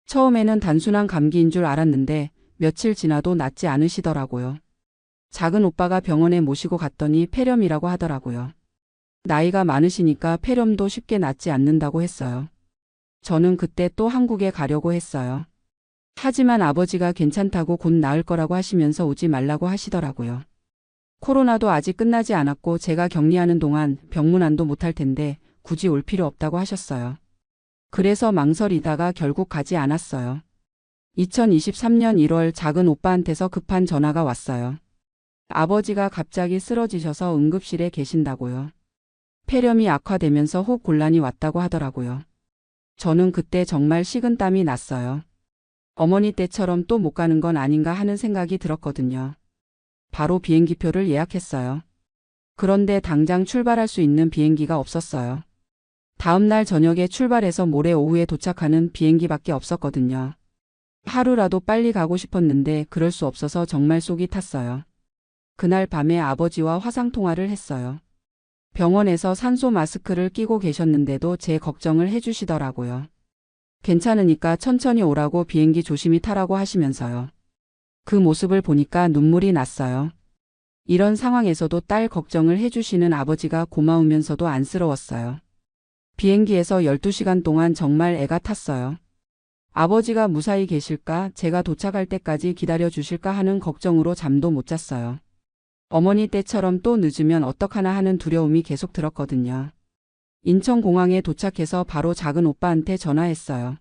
처음에는 단순한 감기인 줄 알았는데 며칠 지나도 낫지 않으시더라고요. 작은 오빠가 병원에 모시고 갔더니 폐렴이라고 하더라고요. 나이가 많으시니까 폐렴도 쉽게 낫지 않는다고 했어요. 저는 그때 또 한국에 가려고 했어요. 하지만 아버지가 괜찮다고 곧 나을 거라고 하시면서 오지 말라고 하시더라고요. 코로나도 아직 끝나지 않았고 제가 격리하는 동안 병문안도 못할 텐데 굳이 올 필요 없다고 하셨어요. 그래서 망설이다가 결국 가지 않았어요. 2023년 1월 작은 오빠한테서 급한 전화가 왔어요. 아버지가 갑자기 쓰러지셔서 응급실에 계신다고요. 폐렴이 악화되면서 호흡 곤란이 왔다고 하더라고요. 저는 그때 정말 식은땀이 났어요. 어머니 때처럼 또 못 가는 건 아닌가 하는 생각이 들었거든요. 바로 비행기표를 예약했어요. 그런데 당장 출발할 수 있는 비행기가 없었어요. 다음 날 저녁에 출발해서 모레 오후에 도착하는 비행기밖에 없었거든요. 하루라도 빨리 가고 싶었는데 그럴 수 없어서 정말 속이 탔어요. 그날 밤에 아버지와 화상통화를 했어요. 병원에서 산소 마스크를 끼고 계셨는데도 제 걱정을 해주시더라고요. 괜찮으니까 천천히 오라고 비행기 조심히 타라고 하시면서요. 그 모습을 보니까 눈물이 났어요. 이런 상황에서도 딸 걱정을 해주시는 아버지가 고마우면서도 안쓰러웠어요. 비행기에서 12시간 동안 정말 애가 탔어요. 아버지가 무사히 계실까, 제가 도착할 때까지 기다려 주실까 하는 걱정으로 잠도 못 잤어요. 어머니 때처럼 또 늦으면 어떡하나 하는 두려움이 계속 들었거든요. 인천공항에 도착해서 바로 작은 오빠한테 전화했어요.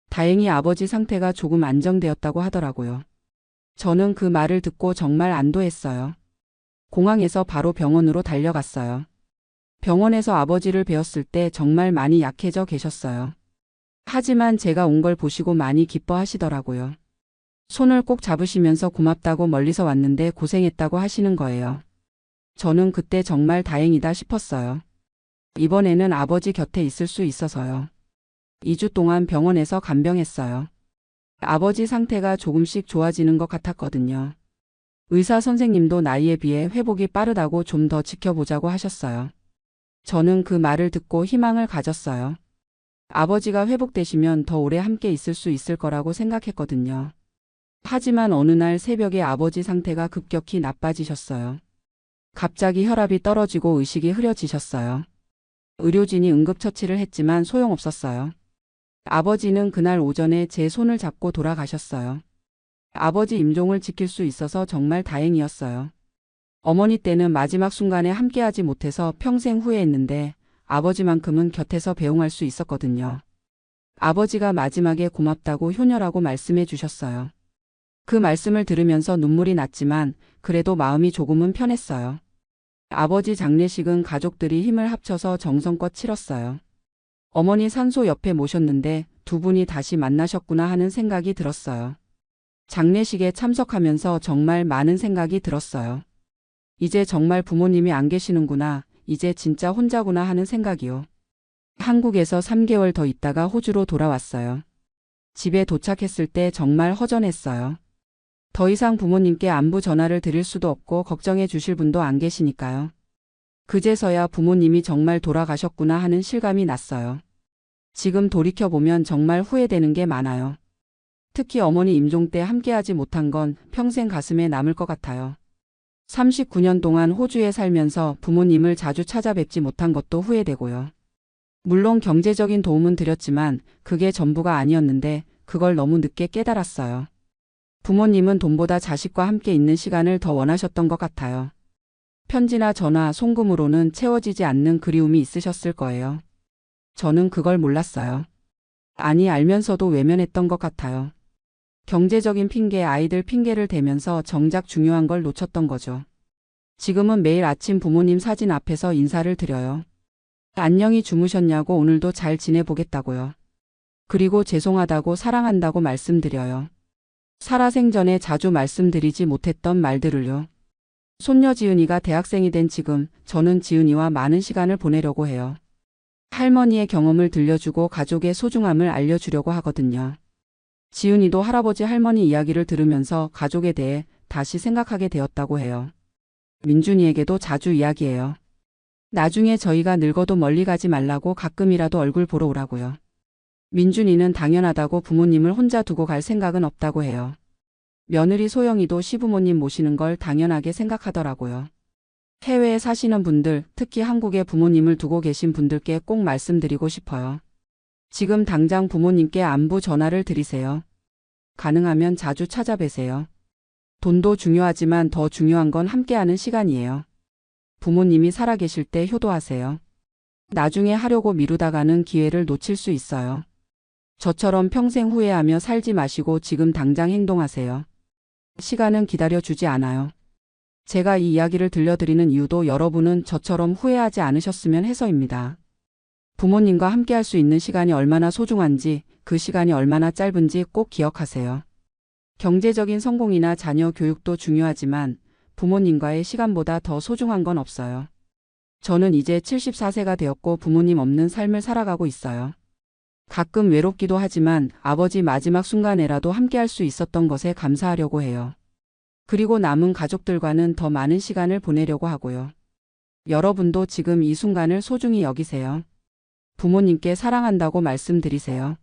다행히 아버지 상태가 조금 안정되었다고 하더라고요. 저는 그 말을 듣고 정말 안도했어요. 공항에서 바로 병원으로 달려갔어요. 병원에서 아버지를 뵈었을 때 정말 많이 약해져 계셨어요. 하지만 제가 온 걸 보시고 많이 기뻐하시더라고요. 손을 꼭 잡으시면서 고맙다고 멀리서 왔는데 고생했다고 하시는 거예요. 저는 그때 정말 다행이다 싶었어요. 이번에는 아버지 곁에 있을 수 있어서요. 2주 동안 병원에서 간병했어요. 아버지 상태가 조금씩 좋아지는 것 같았거든요. 의사 선생님도 나이에 비해 회복이 빠르다고 좀 더 지켜보자고 하셨어요. 저는 그 말을 듣고 희망을 가졌어요. 아버지가 회복되시면 더 오래 함께 있을 수 있을 거라고 생각했거든요. 하지만 어느 날 새벽에 아버지 상태가 급격히 나빠지셨어요. 갑자기 혈압이 떨어지고 의식이 흐려지셨어요. 의료진이 응급처치를 했지만 소용없었어요. 아버지는 그날 오전에 제 손을 잡고 돌아가셨어요. 아버지 임종을 지킬 수 있어서 정말 다행이었어요. 어머니 때는 마지막 순간에 함께하지 못해서 평생 후회했는데 아버지만큼은 곁에서 배웅할 수 있었거든요. 아버지가 마지막에 고맙다고 효녀라고 말씀해 주셨어요. 그 말씀을 들으면서 눈물이 났지만 그래도 마음이 조금은 편했어요. 아버지 장례식은 가족들이 힘을 합쳐서 정성껏 치렀어요. 어머니 산소 옆에 모셨는데 두 분이 다시 만나셨구나 하는 생각이 들었어요. 장례식에 참석하면서 정말 많은 생각이 들었어요. 이제 정말 부모님이 안 계시는구나, 이제 진짜 혼자구나 하는 생각이요. 한국에서 3개월 더 있다가 호주로 돌아왔어요. 집에 도착했을 때 정말 허전했어요. 더 이상 부모님께 안부 전화를 드릴 수도 없고 걱정해 주실 분도 안 계시니까요. 그제서야 부모님이 정말 돌아가셨구나 하는 실감이 났어요. 지금 돌이켜보면 정말 후회되는 게 많아요. 특히 어머니 임종 때 함께하지 못한 건 평생 가슴에 남을 것 같아요. 39년 동안 호주에 살면서 부모님을 자주 찾아뵙지 못한 것도 후회되고요. 물론 경제적인 도움은 드렸지만 그게 전부가 아니었는데 그걸 너무 늦게 깨달았어요. 부모님은 돈보다 자식과 함께 있는 시간을 더 원하셨던 것 같아요. 편지나 전화, 송금으로는 채워지지 않는 그리움이 있으셨을 거예요. 저는 그걸 몰랐어요. 아니, 알면서도 외면했던 것 같아요. 경제적인 핑계, 아이들 핑계를 대면서 정작 중요한 걸 놓쳤던 거죠. 지금은 매일 아침 부모님 사진 앞에서 인사를 드려요. 안녕히 주무셨냐고, 오늘도 잘 지내보겠다고요. 그리고 죄송하다고, 사랑한다고 말씀드려요. 살아생전에 자주 말씀드리지 못했던 말들을요. 손녀 지은이가 대학생이 된 지금 저는 지은이와 많은 시간을 보내려고 해요. 할머니의 경험을 들려주고 가족의 소중함을 알려주려고 하거든요. 지은이도 할아버지 할머니 이야기를 들으면서 가족에 대해 다시 생각하게 되었다고 해요. 민준이에게도 자주 이야기해요. 나중에 저희가 늙어도 멀리 가지 말라고 가끔이라도 얼굴 보러 오라고요. 민준이는 당연하다고 부모님을 혼자 두고 갈 생각은 없다고 해요. 며느리 소영이도 시부모님 모시는 걸 당연하게 생각하더라고요. 해외에 사시는 분들, 특히 한국에 부모님을 두고 계신 분들께 꼭 말씀드리고 싶어요. 지금 당장 부모님께 안부 전화를 드리세요. 가능하면 자주 찾아뵈세요. 돈도 중요하지만 더 중요한 건 함께하는 시간이에요. 부모님이 살아계실 때 효도하세요. 나중에 하려고 미루다가는 기회를 놓칠 수 있어요. 저처럼 평생 후회하며 살지 마시고 지금 당장 행동하세요. 시간은 기다려주지 않아요. 제가 이 이야기를 들려드리는 이유도 여러분은 저처럼 후회하지 않으셨으면 해서입니다. 부모님과 함께할 수 있는 시간이 얼마나 소중한지, 그 시간이 얼마나 짧은지 꼭 기억하세요. 경제적인 성공이나 자녀 교육도 중요하지만 부모님과의 시간보다 더 소중한 건 없어요. 저는 이제 74세가 되었고 부모님 없는 삶을 살아가고 있어요. 가끔 외롭기도 하지만 아버지 마지막 순간에라도 함께할 수 있었던 것에 감사하려고 해요. 그리고 남은 가족들과는 더 많은 시간을 보내려고 하고요. 여러분도 지금 이 순간을 소중히 여기세요. 부모님께 사랑한다고 말씀드리세요.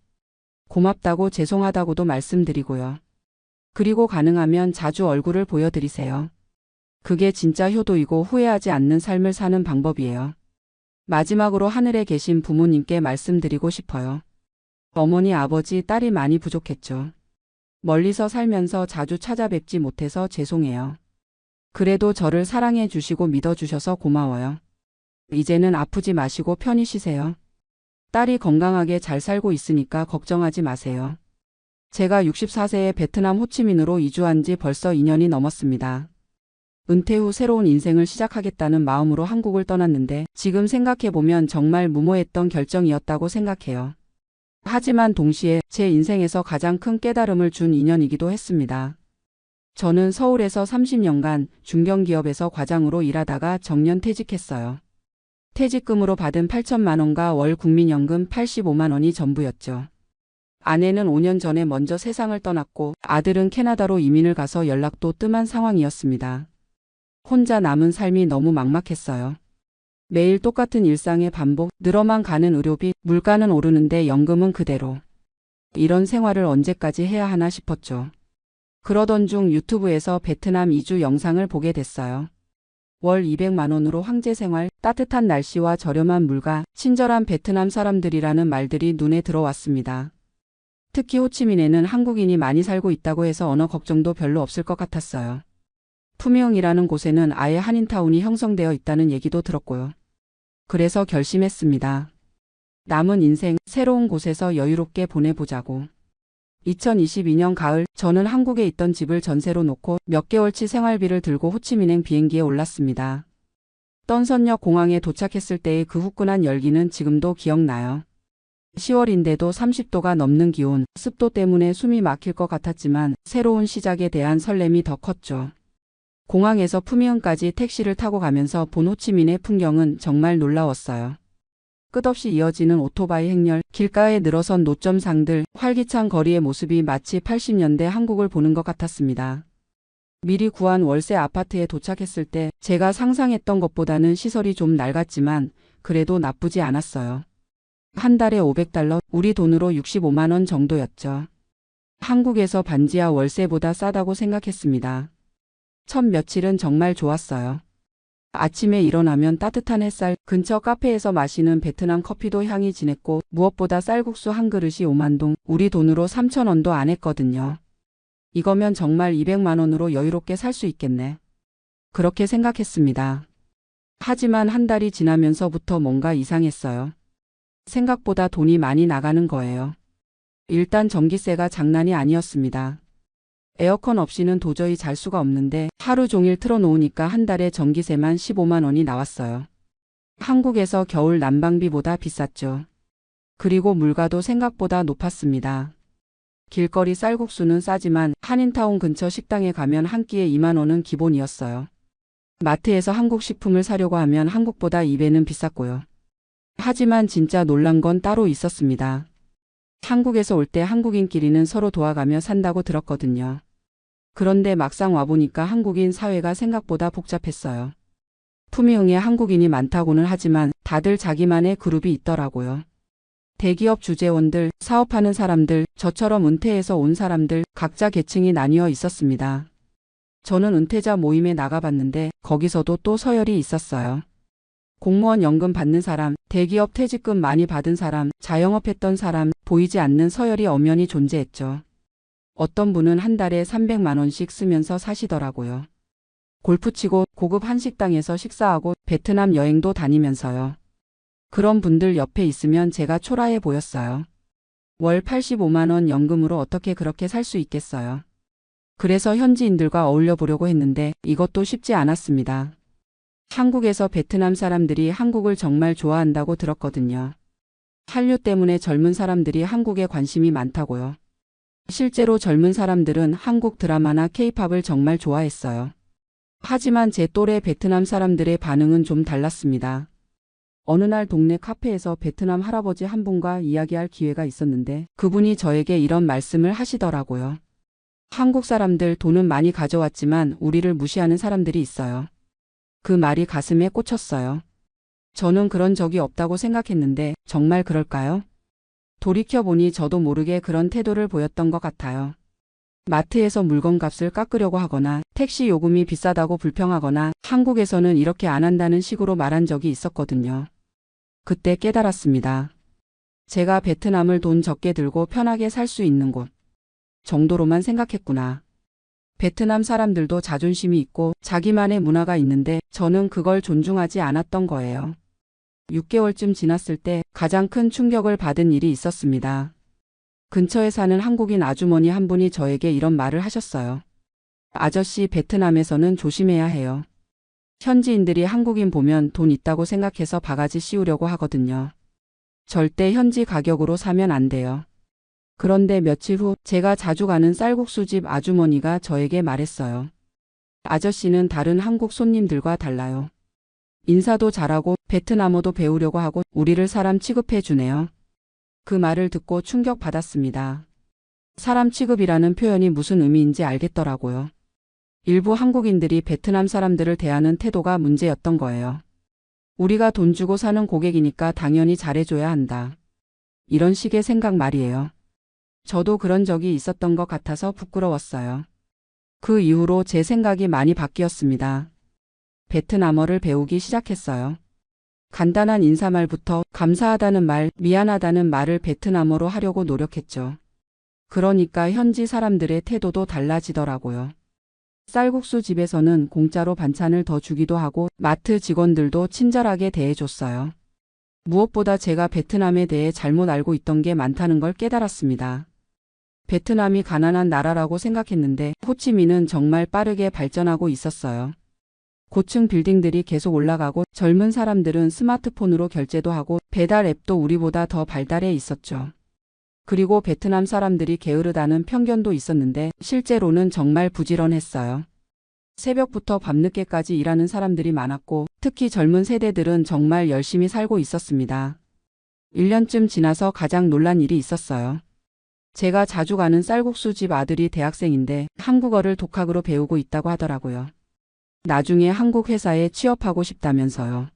고맙다고 죄송하다고도 말씀드리고요. 그리고 가능하면 자주 얼굴을 보여드리세요. 그게 진짜 효도이고 후회하지 않는 삶을 사는 방법이에요. 마지막으로 하늘에 계신 부모님께 말씀드리고 싶어요. 어머니, 아버지, 딸이 많이 부족했죠. 멀리서 살면서 자주 찾아뵙지 못해서 죄송해요. 그래도 저를 사랑해 주시고 믿어주셔서 고마워요. 이제는 아프지 마시고 편히 쉬세요. 딸이 건강하게 잘 살고 있으니까 걱정하지 마세요. 제가 64세에 베트남 호치민으로 이주한 지 벌써 2년이 넘었습니다. 은퇴 후 새로운 인생을 시작하겠다는 마음으로 한국을 떠났는데 지금 생각해보면 정말 무모했던 결정이었다고 생각해요. 하지만 동시에 제 인생에서 가장 큰 깨달음을 준 2년이기도 했습니다. 저는 서울에서 30년간 중견기업에서 과장으로 일하다가 정년 퇴직했어요. 퇴직금으로 받은 8천만 원과 월 국민연금 85만 원이 전부였죠. 아내는 5년 전에 먼저 세상을 떠났고 아들은 캐나다로 이민을 가서 연락도 뜸한 상황이었습니다. 혼자 남은 삶이 너무 막막했어요. 매일 똑같은 일상의 반복, 늘어만 가는 의료비, 물가는 오르는데 연금은 그대로. 이런 생활을 언제까지 해야 하나 싶었죠. 그러던 중 유튜브에서 베트남 이주 영상을 보게 됐어요. 월 200만 원으로 황제 생활, 따뜻한 날씨와 저렴한 물가, 친절한 베트남 사람들이라는 말들이 눈에 들어왔습니다. 특히 호치민에는 한국인이 많이 살고 있다고 해서 언어 걱정도 별로 없을 것 같았어요. 푸미흥이라는 곳에는 아예 한인타운이 형성되어 있다는 얘기도 들었고요. 그래서 결심했습니다. 남은 인생 새로운 곳에서 여유롭게 보내보자고. 2022년 가을 저는 한국에 있던 집을 전세로 놓고 몇 개월치 생활비를 들고 호치민행 비행기에 올랐습니다. 떤선역 공항에 도착했을 때의 그 후끈한 열기는 지금도 기억나요. 10월인데도 30도가 넘는 기온, 습도 때문에 숨이 막힐 것 같았지만 새로운 시작에 대한 설렘이 더 컸죠. 공항에서 푸미흥까지 택시를 타고 가면서 본 호치민의 풍경은 정말 놀라웠어요. 끝없이 이어지는 오토바이 행렬, 길가에 늘어선 노점상들, 활기찬 거리의 모습이 마치 80년대 한국을 보는 것 같았습니다. 미리 구한 월세 아파트에 도착했을 때 제가 상상했던 것보다는 시설이 좀 낡았지만 그래도 나쁘지 않았어요. 한 달에 500달러, 우리 돈으로 65만 원 정도였죠. 한국에서 반지하 월세보다 싸다고 생각했습니다. 첫 며칠은 정말 좋았어요. 아침에 일어나면 따뜻한 햇살, 근처 카페에서 마시는 베트남 커피도 향이 진했고 무엇보다 쌀국수 한 그릇이 5만 동, 우리 돈으로 3천 원도 안 했거든요. 이거면 정말 200만 원으로 여유롭게 살 수 있겠네. 그렇게 생각했습니다. 하지만 한 달이 지나면서부터 뭔가 이상했어요. 생각보다 돈이 많이 나가는 거예요. 일단 전기세가 장난이 아니었습니다. 에어컨 없이는 도저히 잘 수가 없는데 하루 종일 틀어놓으니까 한 달에 전기세만 15만 원이 나왔어요. 한국에서 겨울 난방비보다 비쌌죠. 그리고 물가도 생각보다 높았습니다. 길거리 쌀국수는 싸지만 한인타운 근처 식당에 가면 한 끼에 2만 원은 기본이었어요. 마트에서 한국 식품을 사려고 하면 한국보다 2배는 비쌌고요. 하지만 진짜 놀란 건 따로 있었습니다. 한국에서 올 때 한국인끼리는 서로 도와가며 산다고 들었거든요. 그런데 막상 와보니까 한국인 사회가 생각보다 복잡했어요. 푸미흥에 한국인이 많다고는 하지만 다들 자기만의 그룹이 있더라고요. 대기업 주재원들, 사업하는 사람들, 저처럼 은퇴해서 온 사람들, 각자 계층이 나뉘어 있었습니다. 저는 은퇴자 모임에 나가봤는데 거기서도 또 서열이 있었어요. 공무원 연금 받는 사람, 대기업 퇴직금 많이 받은 사람, 자영업했던 사람, 보이지 않는 서열이 엄연히 존재했죠. 어떤 분은 한 달에 300만 원씩 쓰면서 사시더라고요. 골프 치고 고급 한식당에서 식사하고 베트남 여행도 다니면서요. 그런 분들 옆에 있으면 제가 초라해 보였어요. 월 85만 원 연금으로 어떻게 그렇게 살 수 있겠어요. 그래서 현지인들과 어울려 보려고 했는데 이것도 쉽지 않았습니다. 한국에서 베트남 사람들이 한국을 정말 좋아한다고 들었거든요. 한류 때문에 젊은 사람들이 한국에 관심이 많다고요. 실제로 젊은 사람들은 한국 드라마나 케이팝을 정말 좋아했어요. 하지만 제 또래 베트남 사람들의 반응은 좀 달랐습니다. 어느 날 동네 카페에서 베트남 할아버지 한 분과 이야기할 기회가 있었는데 그분이 저에게 이런 말씀을 하시더라고요. 한국 사람들 돈은 많이 가져왔지만 우리를 무시하는 사람들이 있어요. 그 말이 가슴에 꽂혔어요. 저는 그런 적이 없다고 생각했는데 정말 그럴까요? 돌이켜보니 저도 모르게 그런 태도를 보였던 것 같아요. 마트에서 물건값을 깎으려고 하거나 택시 요금이 비싸다고 불평하거나 한국에서는 이렇게 안 한다는 식으로 말한 적이 있었거든요. 그때 깨달았습니다. 제가 베트남을 돈 적게 들고 편하게 살 수 있는 곳 정도로만 생각했구나. 베트남 사람들도 자존심이 있고 자기만의 문화가 있는데 저는 그걸 존중하지 않았던 거예요. 6개월쯤 지났을 때 가장 큰 충격을 받은 일이 있었습니다. 근처에 사는 한국인 아주머니 한 분이 저에게 이런 말을 하셨어요. 아저씨, 베트남에서는 조심해야 해요. 현지인들이 한국인 보면 돈 있다고 생각해서 바가지 씌우려고 하거든요. 절대 현지 가격으로 사면 안 돼요. 그런데 며칠 후 제가 자주 가는 쌀국수집 아주머니가 저에게 말했어요. 아저씨는 다른 한국 손님들과 달라요. 인사도 잘하고 베트남어도 배우려고 하고 우리를 사람 취급해 주네요. 그 말을 듣고 충격받았습니다. 사람 취급이라는 표현이 무슨 의미인지 알겠더라고요. 일부 한국인들이 베트남 사람들을 대하는 태도가 문제였던 거예요. 우리가 돈 주고 사는 고객이니까 당연히 잘해줘야 한다. 이런 식의 생각 말이에요. 저도 그런 적이 있었던 것 같아서 부끄러웠어요. 그 이후로 제 생각이 많이 바뀌었습니다. 베트남어를 배우기 시작했어요. 간단한 인사말부터 감사하다는 말, 미안하다는 말을 베트남어로 하려고 노력했죠. 그러니까 현지 사람들의 태도도 달라지더라고요. 쌀국수 집에서는 공짜로 반찬을 더 주기도 하고 마트 직원들도 친절하게 대해줬어요. 무엇보다 제가 베트남에 대해 잘못 알고 있던 게 많다는 걸 깨달았습니다. 베트남이 가난한 나라라고 생각했는데 호치민은 정말 빠르게 발전하고 있었어요. 고층 빌딩들이 계속 올라가고 젊은 사람들은 스마트폰으로 결제도 하고 배달 앱도 우리보다 더 발달해 있었죠. 그리고 베트남 사람들이 게으르다는 편견도 있었는데 실제로는 정말 부지런했어요. 새벽부터 밤늦게까지 일하는 사람들이 많았고 특히 젊은 세대들은 정말 열심히 살고 있었습니다. 1년쯤 지나서 가장 놀란 일이 있었어요. 제가 자주 가는 쌀국수집 아들이 대학생인데 한국어를 독학으로 배우고 있다고 하더라고요. 나중에 한국 회사에 취업하고 싶다면서요.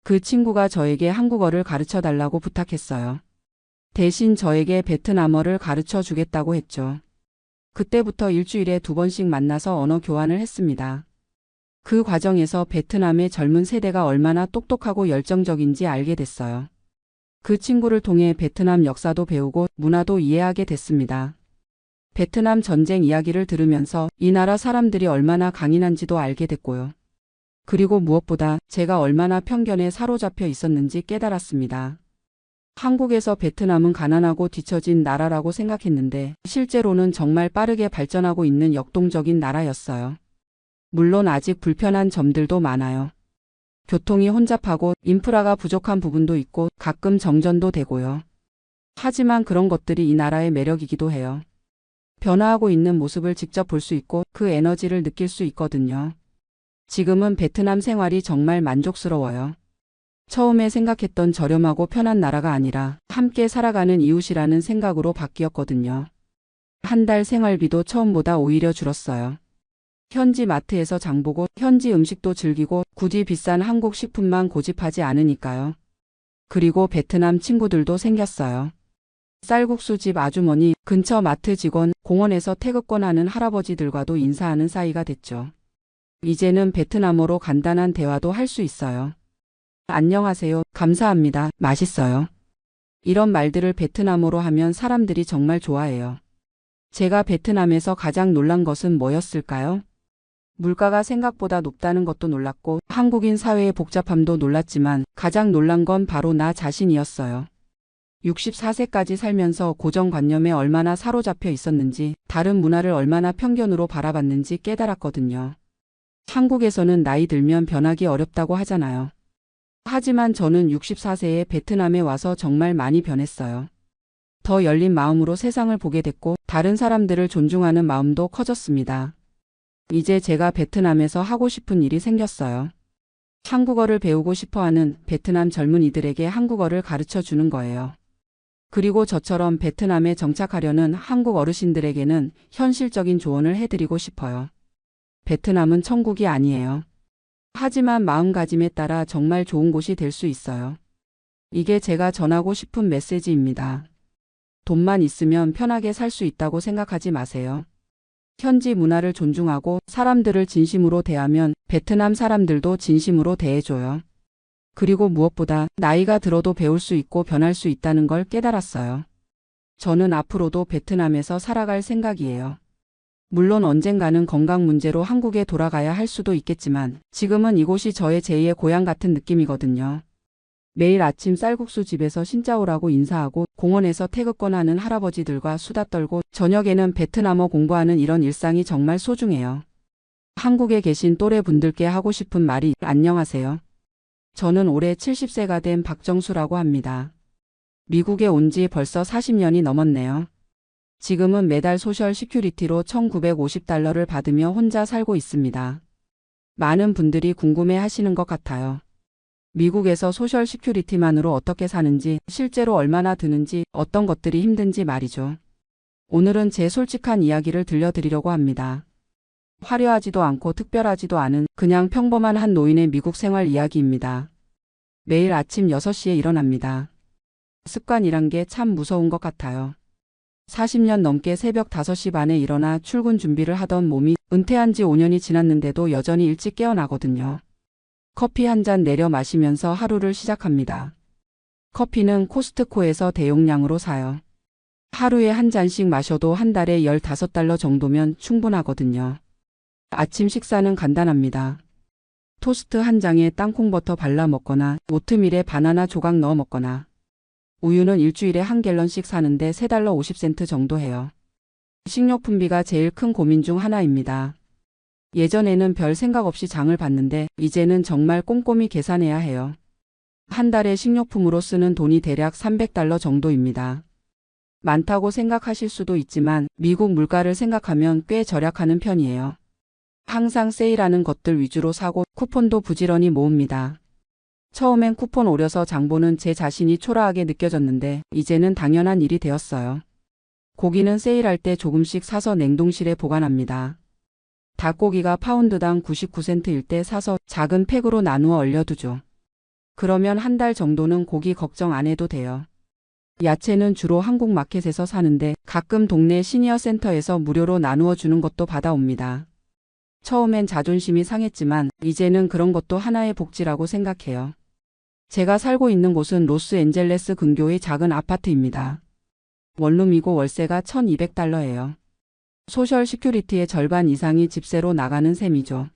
그 친구가 저에게 한국어를 가르쳐 달라고 부탁했어요. 대신 저에게 베트남어를 가르쳐 주겠다고 했죠. 그때부터 일주일에 2번씩 만나서 언어 교환을 했습니다. 그 과정에서 베트남의 젊은 세대가 얼마나 똑똑하고 열정적인지 알게 됐어요. 그 친구를 통해 베트남 역사도 배우고 문화도 이해하게 됐습니다. 베트남 전쟁 이야기를 들으면서 이 나라 사람들이 얼마나 강인한지도 알게 됐고요. 그리고 무엇보다 제가 얼마나 편견에 사로잡혀 있었는지 깨달았습니다. 한국에서 베트남은 가난하고 뒤처진 나라라고 생각했는데 실제로는 정말 빠르게 발전하고 있는 역동적인 나라였어요. 물론 아직 불편한 점들도 많아요. 교통이 혼잡하고 인프라가 부족한 부분도 있고 가끔 정전도 되고요. 하지만 그런 것들이 이 나라의 매력이기도 해요. 변화하고 있는 모습을 직접 볼 수 있고 그 에너지를 느낄 수 있거든요. 지금은 베트남 생활이 정말 만족스러워요. 처음에 생각했던 저렴하고 편한 나라가 아니라 함께 살아가는 이웃이라는 생각으로 바뀌었거든요. 한 달 생활비도 처음보다 오히려 줄었어요. 현지 마트에서 장보고 현지 음식도 즐기고 굳이 비싼 한국 식품만 고집하지 않으니까요. 그리고 베트남 친구들도 생겼어요. 쌀국수집 아주머니, 근처 마트 직원, 공원에서 태극권하는 할아버지들과도 인사하는 사이가 됐죠. 이제는 베트남어로 간단한 대화도 할 수 있어요. 안녕하세요. 감사합니다. 맛있어요. 이런 말들을 베트남어로 하면 사람들이 정말 좋아해요. 제가 베트남에서 가장 놀란 것은 뭐였을까요? 물가가 생각보다 높다는 것도 놀랐고 한국인 사회의 복잡함도 놀랐지만 가장 놀란 건 바로 나 자신이었어요. 64세까지 살면서 고정관념에 얼마나 사로잡혀 있었는지, 다른 문화를 얼마나 편견으로 바라봤는지 깨달았거든요. 한국에서는 나이 들면 변하기 어렵다고 하잖아요. 하지만 저는 64세에 베트남에 와서 정말 많이 변했어요. 더 열린 마음으로 세상을 보게 됐고 다른 사람들을 존중하는 마음도 커졌습니다. 이제 제가 베트남에서 하고 싶은 일이 생겼어요. 한국어를 배우고 싶어하는 베트남 젊은이들에게 한국어를 가르쳐 주는 거예요. 그리고 저처럼 베트남에 정착하려는 한국 어르신들에게는 현실적인 조언을 해드리고 싶어요. 베트남은 천국이 아니에요. 하지만 마음가짐에 따라 정말 좋은 곳이 될 수 있어요. 이게 제가 전하고 싶은 메시지입니다. 돈만 있으면 편하게 살 수 있다고 생각하지 마세요. 현지 문화를 존중하고 사람들을 진심으로 대하면 베트남 사람들도 진심으로 대해줘요. 그리고 무엇보다 나이가 들어도 배울 수 있고 변할 수 있다는 걸 깨달았어요. 저는 앞으로도 베트남에서 살아갈 생각이에요. 물론 언젠가는 건강 문제로 한국에 돌아가야 할 수도 있겠지만 지금은 이곳이 저의 제2의 고향 같은 느낌이거든요. 매일 아침 쌀국수 집에서 신짜오라고 인사하고 공원에서 태극권하는 할아버지들과 수다 떨고 저녁에는 베트남어 공부하는 이런 일상이 정말 소중해요. 한국에 계신 또래 분들께 하고 싶은 말이 안녕하세요. 저는 올해 70세가 된 박정수라고 합니다. 미국에 온 지 벌써 40년이 넘었네요. 지금은 매달 소셜 시큐리티로 $1950를 받으며 혼자 살고 있습니다. 많은 분들이 궁금해 하시는 것 같아요. 미국에서 소셜 시큐리티만으로 어떻게 사는지, 실제로 얼마나 드는지, 어떤 것들이 힘든지 말이죠. 오늘은 제 솔직한 이야기를 들려드리려고 합니다. 화려하지도 않고 특별하지도 않은 그냥 평범한 한 노인의 미국 생활 이야기입니다. 매일 아침 6시에 일어납니다. 습관이란 게 참 무서운 것 같아요. 40년 넘게 새벽 5시 반에 일어나 출근 준비를 하던 몸이 은퇴한 지 5년이 지났는데도 여전히 일찍 깨어나거든요. 커피 한 잔 내려 마시면서 하루를 시작합니다. 커피는 코스트코에서 대용량으로 사요. 하루에 한 잔씩 마셔도 한 달에 $15 정도면 충분하거든요. 아침 식사는 간단합니다. 토스트 한 장에 땅콩버터 발라 먹거나 오트밀에 바나나 조각 넣어 먹거나 우유는 일주일에 1갤런씩 사는데 $3 50센트 정도 해요. 식료품비가 제일 큰 고민 중 하나입니다. 예전에는 별 생각 없이 장을 봤는데 이제는 정말 꼼꼼히 계산해야 해요. 한 달에 식료품으로 쓰는 돈이 대략 $300 정도입니다. 많다고 생각하실 수도 있지만 미국 물가를 생각하면 꽤 절약하는 편이에요. 항상 세일하는 것들 위주로 사고 쿠폰도 부지런히 모읍니다. 처음엔 쿠폰 오려서 장 보는 제 자신이 초라하게 느껴졌는데 이제는 당연한 일이 되었어요. 고기는 세일할 때 조금씩 사서 냉동실에 보관합니다. 닭고기가 파운드당 99센트일 때 사서 작은 팩으로 나누어 얼려두죠. 그러면 한 달 정도는 고기 걱정 안 해도 돼요. 야채는 주로 한국 마켓에서 사는데 가끔 동네 시니어 센터에서 무료로 나누어 주는 것도 받아옵니다. 처음엔 자존심이 상했지만 이제는 그런 것도 하나의 복지라고 생각해요. 제가 살고 있는 곳은 로스앤젤레스 근교의 작은 아파트입니다. 원룸이고 월세가 $1200예요. 소셜 시큐리티의 절반 이상이 집세로 나가는 셈이죠.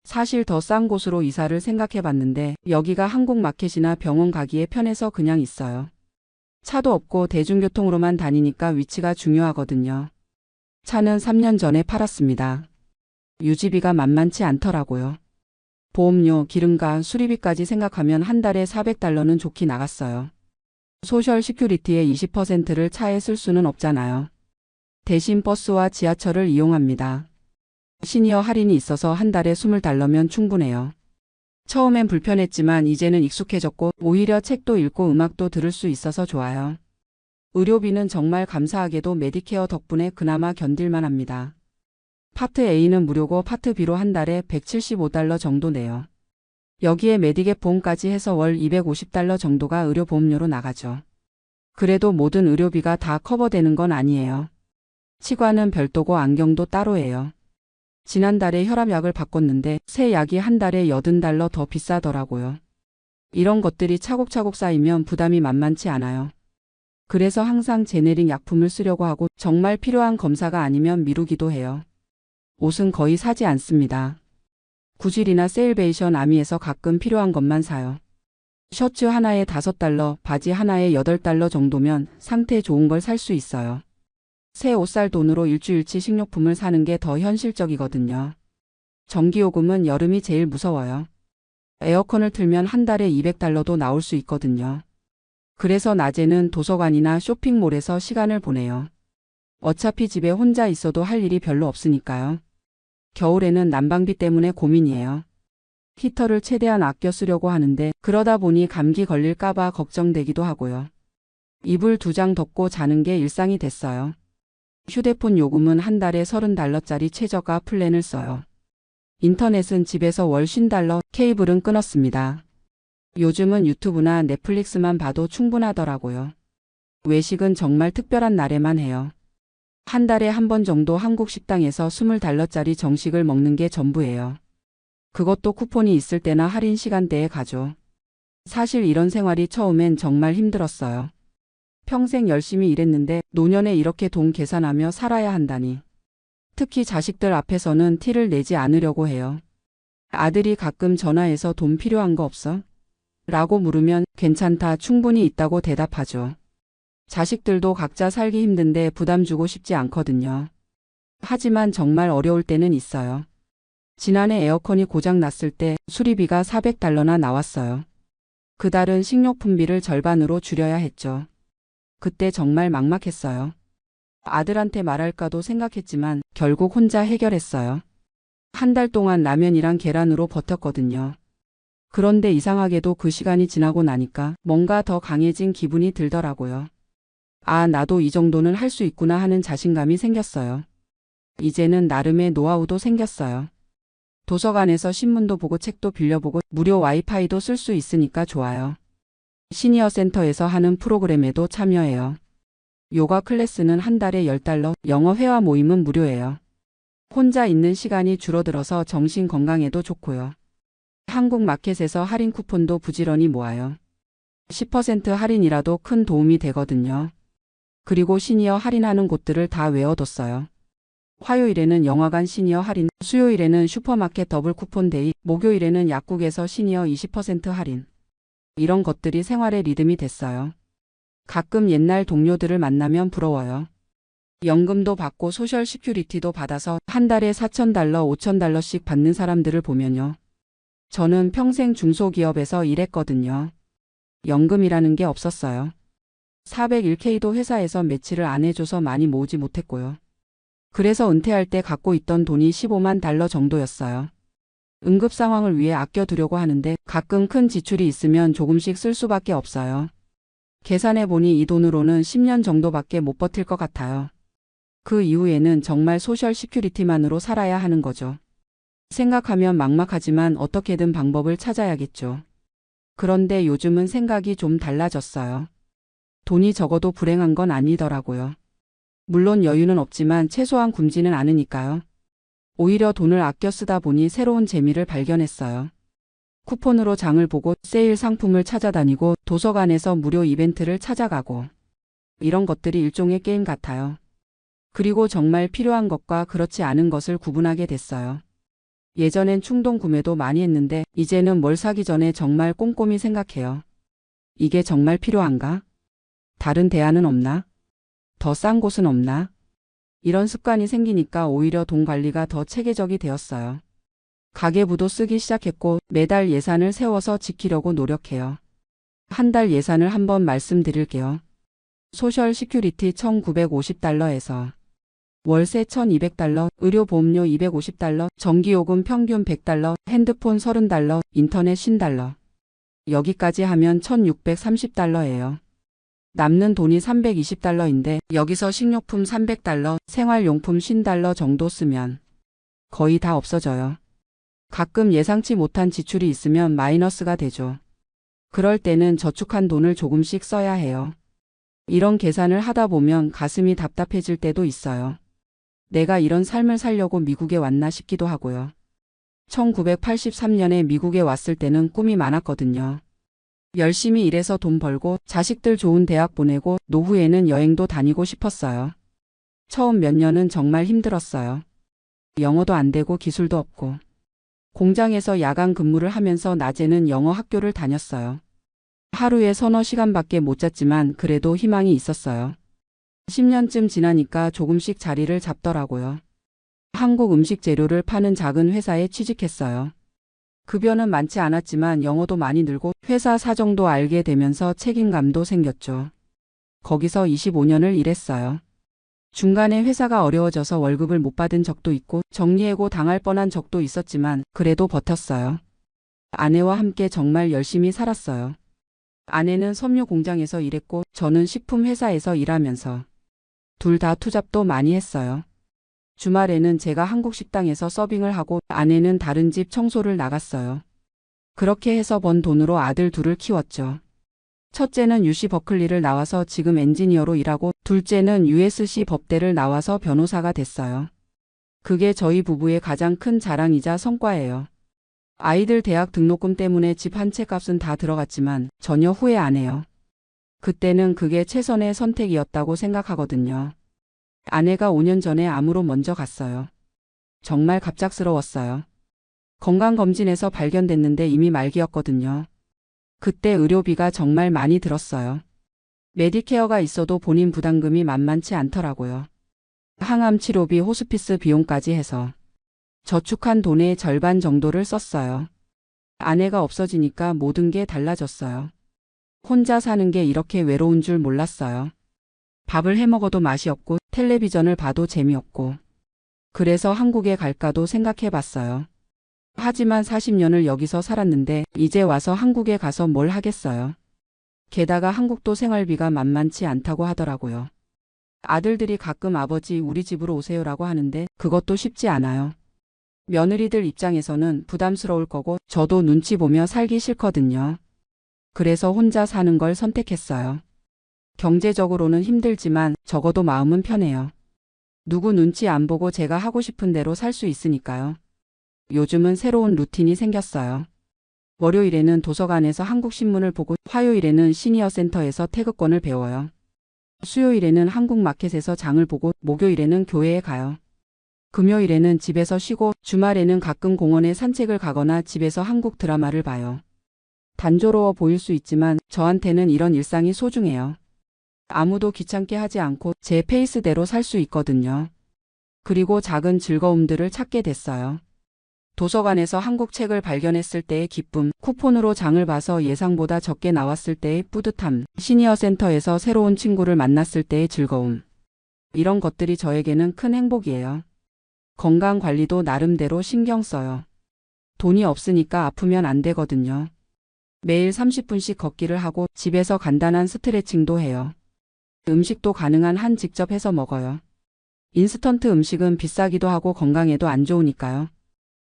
사실 더 싼 곳으로 이사를 생각해 봤는데 여기가 한국 마켓이나 병원 가기에 편해서 그냥 있어요. 차도 없고 대중교통으로만 다니니까 위치가 중요하거든요. 차는 3년 전에 팔았습니다. 유지비가 만만치 않더라고요. 보험료, 기름과 수리비까지 생각하면 한 달에 $400는 좋게 나갔어요. 소셜 시큐리티의 20%를 차에 쓸 수는 없잖아요. 대신 버스와 지하철을 이용합니다. 시니어 할인이 있어서 한 달에 $20면 충분해요. 처음엔 불편했지만 이제는 익숙해졌고 오히려 책도 읽고 음악도 들을 수 있어서 좋아요. 의료비는 정말 감사하게도 메디케어 덕분에 그나마 견딜만 합니다. 파트 A는 무료고 파트 B로 한 달에 $175 정도 내요. 여기에 메디갭 보험까지 해서 월 250달러 정도가 의료보험료로 나가죠. 그래도 모든 의료비가 다 커버되는 건 아니에요. 치과는 별도고 안경도 따로예요. 지난달에 혈압약을 바꿨는데 새 약이 한 달에 80달러 더 비싸더라고요. 이런 것들이 차곡차곡 쌓이면 부담이 만만치 않아요. 그래서 항상 제네릭 약품을 쓰려고 하고 정말 필요한 검사가 아니면 미루기도 해요. 옷은 거의 사지 않습니다. 구질이나 세일베이션 아미에서 가끔 필요한 것만 사요. 셔츠 하나에 5달러, 바지 하나에 8달러 정도면 상태 좋은 걸 살 수 있어요. 새 옷 살 돈으로 일주일치 식료품을 사는 게 더 현실적이거든요. 전기요금은 여름이 제일 무서워요. 에어컨을 틀면 한 달에 200달러도 나올 수 있거든요. 그래서 낮에는 도서관이나 쇼핑몰에서 시간을 보내요. 어차피 집에 혼자 있어도 할 일이 별로 없으니까요. 겨울에는 난방비 때문에 고민이에요. 히터를 최대한 아껴 쓰려고 하는데 그러다 보니 감기 걸릴까봐 걱정되기도 하고요. 이불 2장 덮고 자는 게 일상이 됐어요. 휴대폰 요금은 한 달에 30달러짜리 최저가 플랜을 써요. 인터넷은 집에서 월 50달러, 케이블은 끊었습니다. 요즘은 유튜브나 넷플릭스만 봐도 충분하더라고요. 외식은 정말 특별한 날에만 해요. 한 달에 한 번 정도 한국 식당에서 20달러짜리 정식을 먹는 게 전부예요. 그것도 쿠폰이 있을 때나 할인 시간대에 가죠. 사실 이런 생활이 처음엔 정말 힘들었어요. 평생 열심히 일했는데 노년에 이렇게 돈 계산하며 살아야 한다니. 특히 자식들 앞에서는 티를 내지 않으려고 해요. 아들이 가끔 전화해서 돈 필요한 거 없어? 라고 물으면 괜찮다, 충분히 있다고 대답하죠. 자식들도 각자 살기 힘든데 부담 주고 싶지 않거든요. 하지만 정말 어려울 때는 있어요. 지난해 에어컨이 고장 났을 때 수리비가 400달러나 나왔어요. 그달은 식료품비를 절반으로 줄여야 했죠. 그때 정말 막막했어요. 아들한테 말할까도 생각했지만 결국 혼자 해결했어요. 한 달 동안 라면이랑 계란으로 버텼거든요. 그런데 이상하게도 그 시간이 지나고 나니까 뭔가 더 강해진 기분이 들더라고요. 아, 나도 이 정도는 할 수 있구나 하는 자신감이 생겼어요. 이제는 나름의 노하우도 생겼어요. 도서관에서 신문도 보고 책도 빌려보고 무료 와이파이도 쓸 수 있으니까 좋아요. 시니어 센터에서 하는 프로그램에도 참여해요. 요가 클래스는 한 달에 10달러, 영어 회화 모임은 무료예요. 혼자 있는 시간이 줄어들어서 정신 건강에도 좋고요. 한국 마켓에서 할인 쿠폰도 부지런히 모아요. 10% 할인이라도 큰 도움이 되거든요. 그리고 시니어 할인하는 곳들을 다 외워뒀어요. 화요일에는 영화관 시니어 할인, 수요일에는 슈퍼마켓 더블 쿠폰 데이, 목요일에는 약국에서 시니어 20% 할인. 이런 것들이 생활의 리듬이 됐어요. 가끔 옛날 동료들을 만나면 부러워요. 연금도 받고 소셜 시큐리티도 받아서 한 달에 4,000달러, 5,000달러씩 받는 사람들을 보면요. 저는 평생 중소기업에서 일했거든요. 연금이라는 게 없었어요. 401k도 회사에서 매치를 안 해줘서 많이 모으지 못했고요. 그래서 은퇴할 때 갖고 있던 돈이 15만 달러 정도였어요. 응급 상황을 위해 아껴두려고 하는데 가끔 큰 지출이 있으면 조금씩 쓸 수밖에 없어요. 계산해보니 이 돈으로는 10년 정도밖에 못 버틸 것 같아요. 그 이후에는 정말 소셜 시큐리티만으로 살아야 하는 거죠. 생각하면 막막하지만 어떻게든 방법을 찾아야겠죠. 그런데 요즘은 생각이 좀 달라졌어요. 돈이 적어도 불행한 건 아니더라고요. 물론 여유는 없지만 최소한 굶지는 않으니까요. 오히려 돈을 아껴 쓰다 보니 새로운 재미를 발견했어요. 쿠폰으로 장을 보고 세일 상품을 찾아다니고 도서관에서 무료 이벤트를 찾아가고 이런 것들이 일종의 게임 같아요. 그리고 정말 필요한 것과 그렇지 않은 것을 구분하게 됐어요. 예전엔 충동 구매도 많이 했는데 이제는 뭘 사기 전에 정말 꼼꼼히 생각해요. 이게 정말 필요한가? 다른 대안은 없나? 더 싼 곳은 없나? 이런 습관이 생기니까 오히려 돈 관리가 더 체계적이 되었어요. 가계부도 쓰기 시작했고 매달 예산을 세워서 지키려고 노력해요. 한 달 예산을 한번 말씀드릴게요. 소셜 시큐리티 1,950달러에서 월세 1,200달러, 의료보험료 250달러, 전기요금 평균 100달러, 핸드폰 30달러, 인터넷 50달러. 여기까지 하면 1,630달러예요. 남는 돈이 320달러인데 여기서 식료품 300달러, 생활용품 50달러 정도 쓰면 거의 다 없어져요. 가끔 예상치 못한 지출이 있으면 마이너스가 되죠. 그럴 때는 저축한 돈을 조금씩 써야 해요. 이런 계산을 하다 보면 가슴이 답답해질 때도 있어요. 내가 이런 삶을 살려고 미국에 왔나 싶기도 하고요. 1983년에 미국에 왔을 때는 꿈이 많았거든요. 열심히 일해서 돈 벌고 자식들 좋은 대학 보내고 노후에는 여행도 다니고 싶었어요. 처음 몇 년은 정말 힘들었어요. 영어도 안 되고 기술도 없고. 공장에서 야간 근무를 하면서 낮에는 영어 학교를 다녔어요. 하루에 서너 시간밖에 못 잤지만 그래도 희망이 있었어요. 10년쯤 지나니까 조금씩 자리를 잡더라고요. 한국 음식 재료를 파는 작은 회사에 취직했어요. 급여는 많지 않았지만 영어도 많이 늘고 회사 사정도 알게 되면서 책임감도 생겼죠. 거기서 25년을 일했어요. 중간에 회사가 어려워져서 월급을 못 받은 적도 있고 정리해고 당할 뻔한 적도 있었지만 그래도 버텼어요. 아내와 함께 정말 열심히 살았어요. 아내는 섬유 공장에서 일했고 저는 식품 회사에서 일하면서 둘 다 투잡도 많이 했어요. 주말에는 제가 한국 식당에서 서빙을 하고 아내는 다른 집 청소를 나갔어요. 그렇게 해서 번 돈으로 아들 둘을 키웠죠. 첫째는 UC 버클리를 나와서 지금 엔지니어로 일하고 둘째는 USC 법대를 나와서 변호사가 됐어요. 그게 저희 부부의 가장 큰 자랑이자 성과예요. 아이들 대학 등록금 때문에 집 한 채 값은 다 들어갔지만 전혀 후회 안 해요. 그때는 그게 최선의 선택이었다고 생각하거든요. 아내가 5년 전에 암으로 먼저 갔어요. 정말 갑작스러웠어요. 건강검진에서 발견됐는데 이미 말기였거든요. 그때 의료비가 정말 많이 들었어요. 메디케어가 있어도 본인 부담금이 만만치 않더라고요. 항암 치료비, 호스피스 비용까지 해서 저축한 돈의 절반 정도를 썼어요. 아내가 없어지니까 모든 게 달라졌어요. 혼자 사는 게 이렇게 외로운 줄 몰랐어요. 밥을 해 먹어도 맛이 없고 텔레비전을 봐도 재미없고. 그래서 한국에 갈까도 생각해 봤어요. 하지만 40년을 여기서 살았는데 이제 와서 한국에 가서 뭘 하겠어요. 게다가 한국도 생활비가 만만치 않다고 하더라고요. 아들들이 가끔 아버지 우리 집으로 오세요라고 하는데 그것도 쉽지 않아요. 며느리들 입장에서는 부담스러울 거고 저도 눈치 보며 살기 싫거든요. 그래서 혼자 사는 걸 선택했어요. 경제적으로는 힘들지만 적어도 마음은 편해요. 누구 눈치 안 보고 제가 하고 싶은 대로 살 수 있으니까요. 요즘은 새로운 루틴이 생겼어요. 월요일에는 도서관에서 한국 신문을 보고 화요일에는 시니어 센터에서 태극권을 배워요. 수요일에는 한국 마켓에서 장을 보고 목요일에는 교회에 가요. 금요일에는 집에서 쉬고 주말에는 가끔 공원에 산책을 가거나 집에서 한국 드라마를 봐요. 단조로워 보일 수 있지만 저한테는 이런 일상이 소중해요. 아무도 귀찮게 하지 않고 제 페이스대로 살 수 있거든요. 그리고 작은 즐거움들을 찾게 됐어요. 도서관에서 한국 책을 발견했을 때의 기쁨, 쿠폰으로 장을 봐서 예상보다 적게 나왔을 때의 뿌듯함, 시니어 센터에서 새로운 친구를 만났을 때의 즐거움. 이런 것들이 저에게는 큰 행복이에요. 건강 관리도 나름대로 신경 써요. 돈이 없으니까 아프면 안 되거든요. 매일 30분씩 걷기를 하고 집에서 간단한 스트레칭도 해요. 음식도 가능한 한 직접 해서 먹어요. 인스턴트 음식은 비싸기도 하고 건강에도 안 좋으니까요.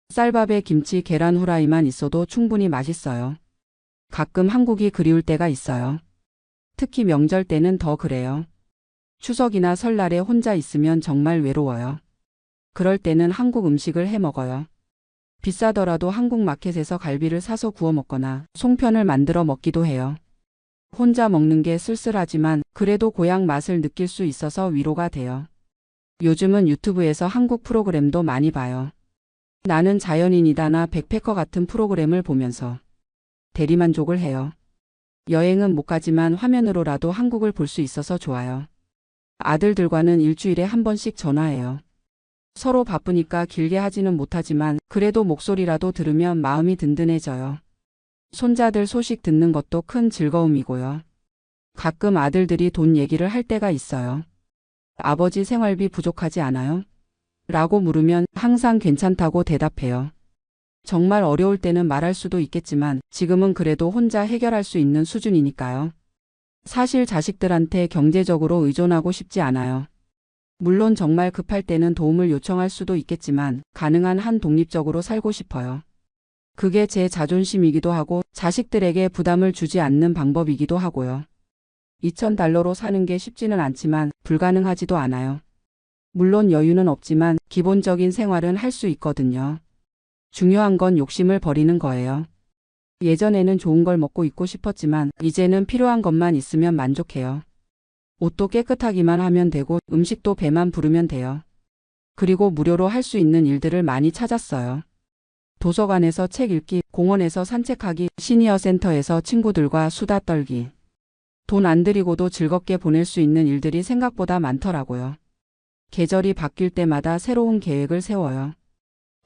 쌀밥에 김치, 계란 후라이만 있어도 충분히 맛있어요. 가끔 한국이 그리울 때가 있어요. 특히 명절 때는 더 그래요. 추석이나 설날에 혼자 있으면 정말 외로워요. 그럴 때는 한국 음식을 해 먹어요. 비싸더라도 한국 마켓에서 갈비를 사서 구워 먹거나 송편을 만들어 먹기도 해요. 혼자 먹는 게 쓸쓸하지만 그래도 고향 맛을 느낄 수 있어서 위로가 돼요. 요즘은 유튜브에서 한국 프로그램도 많이 봐요. 나는 자연인이다나 백패커 같은 프로그램을 보면서 대리만족을 해요. 여행은 못 가지만 화면으로라도 한국을 볼 수 있어서 좋아요. 아들들과는 일주일에 한 번씩 전화해요. 서로 바쁘니까 길게 하지는 못하지만 그래도 목소리라도 들으면 마음이 든든해져요. 손자들 소식 듣는 것도 큰 즐거움이고요. 가끔 아들들이 돈 얘기를 할 때가 있어요. 아버지 생활비 부족하지 않아요? 라고 물으면 항상 괜찮다고 대답해요. 정말 어려울 때는 말할 수도 있겠지만 지금은 그래도 혼자 해결할 수 있는 수준이니까요. 사실 자식들한테 경제적으로 의존하고 싶지 않아요. 물론 정말 급할 때는 도움을 요청할 수도 있겠지만 가능한 한 독립적으로 살고 싶어요. 그게 제 자존심이기도 하고 자식들에게 부담을 주지 않는 방법이기도 하고요. $2,000로 사는 게 쉽지는 않지만 불가능하지도 않아요. 물론 여유는 없지만 기본적인 생활은 할 수 있거든요. 중요한 건 욕심을 버리는 거예요. 예전에는 좋은 걸 먹고 있고 싶었지만 이제는 필요한 것만 있으면 만족해요. 옷도 깨끗하기만 하면 되고 음식도 배만 부르면 돼요. 그리고 무료로 할 수 있는 일들을 많이 찾았어요. 도서관에서 책 읽기, 공원에서 산책하기, 시니어 센터에서 친구들과 수다 떨기. 돈 안 들이고도 즐겁게 보낼 수 있는 일들이 생각보다 많더라고요. 계절이 바뀔 때마다 새로운 계획을 세워요.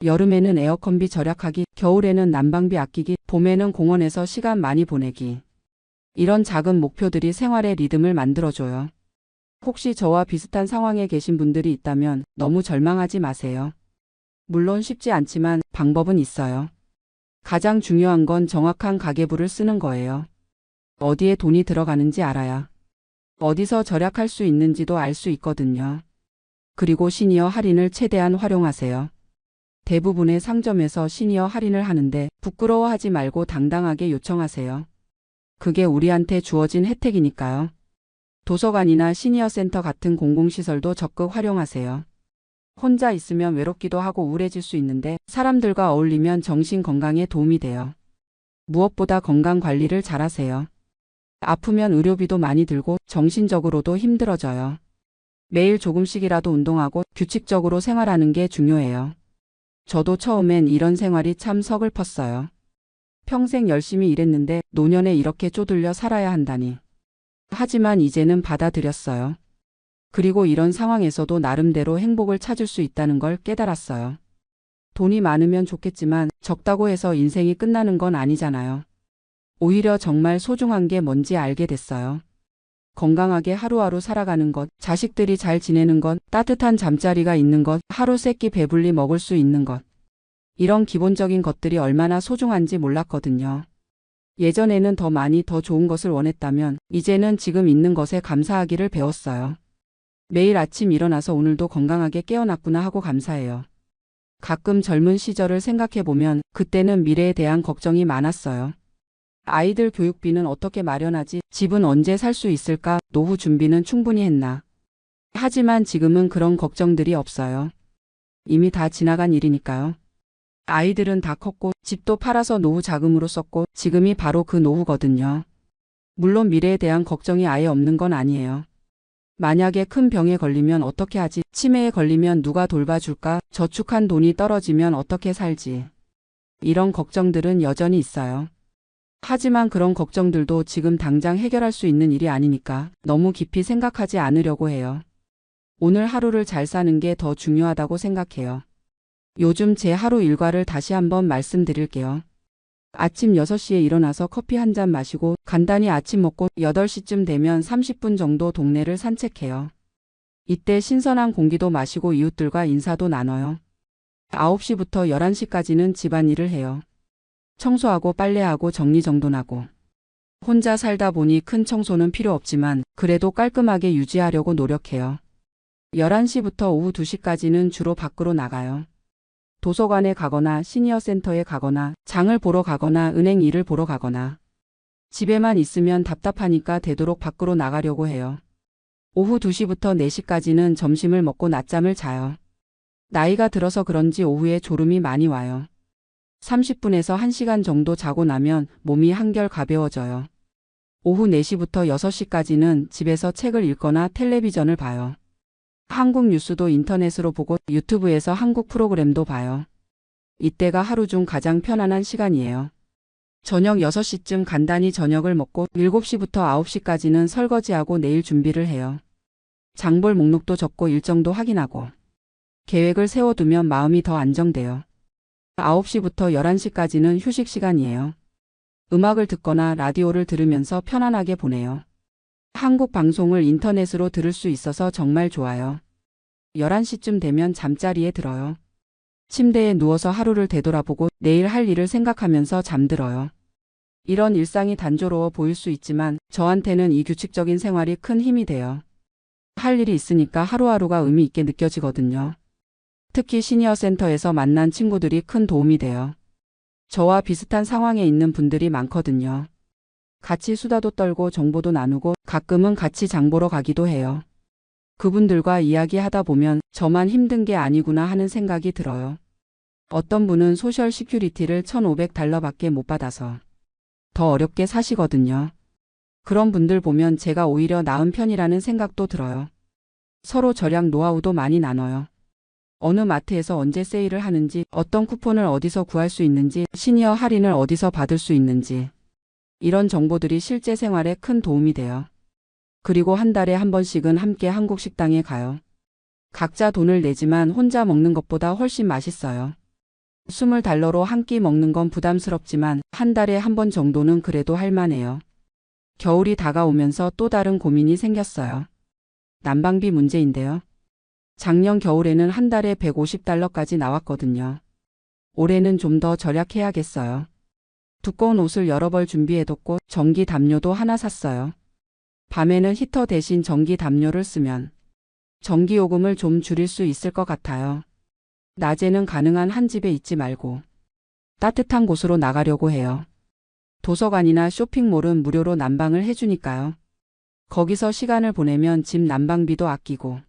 여름에는 에어컨비 절약하기, 겨울에는 난방비 아끼기, 봄에는 공원에서 시간 많이 보내기. 이런 작은 목표들이 생활의 리듬을 만들어줘요. 혹시 저와 비슷한 상황에 계신 분들이 있다면 너무 절망하지 마세요. 물론 쉽지 않지만 방법은 있어요. 가장 중요한 건 정확한 가계부를 쓰는 거예요. 어디에 돈이 들어가는지 알아야 어디서 절약할 수 있는지도 알 수 있거든요. 그리고 시니어 할인을 최대한 활용하세요. 대부분의 상점에서 시니어 할인을 하는데 부끄러워하지 말고 당당하게 요청하세요. 그게 우리한테 주어진 혜택이니까요. 도서관이나 시니어 센터 같은 공공시설도 적극 활용하세요. 혼자 있으면 외롭기도 하고 우울해질 수 있는데 사람들과 어울리면 정신 건강에 도움이 돼요. 무엇보다 건강 관리를 잘하세요. 아프면 의료비도 많이 들고 정신적으로도 힘들어져요. 매일 조금씩이라도 운동하고 규칙적으로 생활하는 게 중요해요. 저도 처음엔 이런 생활이 참 서글펐어요. 평생 열심히 일했는데 노년에 이렇게 쪼들려 살아야 한다니. 하지만 이제는 받아들였어요. 그리고 이런 상황에서도 나름대로 행복을 찾을 수 있다는 걸 깨달았어요. 돈이 많으면 좋겠지만 적다고 해서 인생이 끝나는 건 아니잖아요. 오히려 정말 소중한 게 뭔지 알게 됐어요. 건강하게 하루하루 살아가는 것, 자식들이 잘 지내는 것, 따뜻한 잠자리가 있는 것, 하루 세끼 배불리 먹을 수 있는 것. 이런 기본적인 것들이 얼마나 소중한지 몰랐거든요. 예전에는 더 많이 더 좋은 것을 원했다면 이제는 지금 있는 것에 감사하기를 배웠어요. 매일 아침 일어나서 오늘도 건강하게 깨어났구나 하고 감사해요. 가끔 젊은 시절을 생각해보면 그때는 미래에 대한 걱정이 많았어요. 아이들 교육비는 어떻게 마련하지? 집은 언제 살 수 있을까? 노후 준비는 충분히 했나? 하지만 지금은 그런 걱정들이 없어요. 이미 다 지나간 일이니까요. 아이들은 다 컸고 집도 팔아서 노후 자금으로 썼고 지금이 바로 그 노후거든요. 물론 미래에 대한 걱정이 아예 없는 건 아니에요. 만약에 큰 병에 걸리면 어떻게 하지? 치매에 걸리면 누가 돌봐줄까? 저축한 돈이 떨어지면 어떻게 살지? 이런 걱정들은 여전히 있어요. 하지만 그런 걱정들도 지금 당장 해결할 수 있는 일이 아니니까 너무 깊이 생각하지 않으려고 해요. 오늘 하루를 잘 사는 게 더 중요하다고 생각해요. 요즘 제 하루 일과를 다시 한번 말씀드릴게요. 아침 6시에 일어나서 커피 한 잔 마시고 간단히 아침 먹고 8시쯤 되면 30분 정도 동네를 산책해요. 이때 신선한 공기도 마시고 이웃들과 인사도 나눠요. 9시부터 11시까지는 집안일을 해요. 청소하고 빨래하고 정리정돈하고. 혼자 살다 보니 큰 청소는 필요 없지만 그래도 깔끔하게 유지하려고 노력해요. 11시부터 오후 2시까지는 주로 밖으로 나가요. 도서관에 가거나 시니어 센터에 가거나 장을 보러 가거나 은행 일을 보러 가거나 집에만 있으면 답답하니까 되도록 밖으로 나가려고 해요. 오후 2시부터 4시까지는 점심을 먹고 낮잠을 자요. 나이가 들어서 그런지 오후에 졸음이 많이 와요. 30분에서 1시간 정도 자고 나면 몸이 한결 가벼워져요. 오후 4시부터 6시까지는 집에서 책을 읽거나 텔레비전을 봐요. 한국 뉴스도 인터넷으로 보고 유튜브에서 한국 프로그램도 봐요. 이때가 하루 중 가장 편안한 시간이에요. 저녁 6시쯤 간단히 저녁을 먹고 7시부터 9시까지는 설거지하고 내일 준비를 해요. 장볼 목록도 적고 일정도 확인하고 계획을 세워두면 마음이 더 안정돼요. 9시부터 11시까지는 휴식 시간이에요. 음악을 듣거나 라디오를 들으면서 편안하게 보내요. 한국 방송을 인터넷으로 들을 수 있어서 정말 좋아요. 11시쯤 되면 잠자리에 들어요. 침대에 누워서 하루를 되돌아보고 내일 할 일을 생각하면서 잠들어요. 이런 일상이 단조로워 보일 수 있지만 저한테는 이 규칙적인 생활이 큰 힘이 돼요. 할 일이 있으니까 하루하루가 의미 있게 느껴지거든요. 특히 시니어 센터에서 만난 친구들이 큰 도움이 돼요. 저와 비슷한 상황에 있는 분들이 많거든요. 같이 수다도 떨고 정보도 나누고 가끔은 같이 장 보러 가기도 해요. 그분들과 이야기하다 보면 저만 힘든 게 아니구나 하는 생각이 들어요. 어떤 분은 소셜 시큐리티를 $1,500밖에 못 받아서 더 어렵게 사시거든요. 그런 분들 보면 제가 오히려 나은 편이라는 생각도 들어요. 서로 절약 노하우도 많이 나눠요. 어느 마트에서 언제 세일을 하는지, 어떤 쿠폰을 어디서 구할 수 있는지, 시니어 할인을 어디서 받을 수 있는지, 이런 정보들이 실제 생활에 큰 도움이 돼요. 그리고 한 달에 한 번씩은 함께 한국 식당에 가요. 각자 돈을 내지만 혼자 먹는 것보다 훨씬 맛있어요. $20로 한 끼 먹는 건 부담스럽지만 한 달에 한 번 정도는 그래도 할 만해요. 겨울이 다가오면서 또 다른 고민이 생겼어요. 난방비 문제인데요. 작년 겨울에는 한 달에 $150까지 나왔거든요. 올해는 좀 더 절약해야겠어요. 두꺼운 옷을 여러 벌 준비해뒀고 전기 담요도 하나 샀어요. 밤에는 히터 대신 전기 담요를 쓰면 전기요금을 좀 줄일 수 있을 것 같아요. 낮에는 가능한 한 집에 있지 말고 따뜻한 곳으로 나가려고 해요. 도서관이나 쇼핑몰은 무료로 난방을 해주니까요. 거기서 시간을 보내면 집 난방비도 아끼고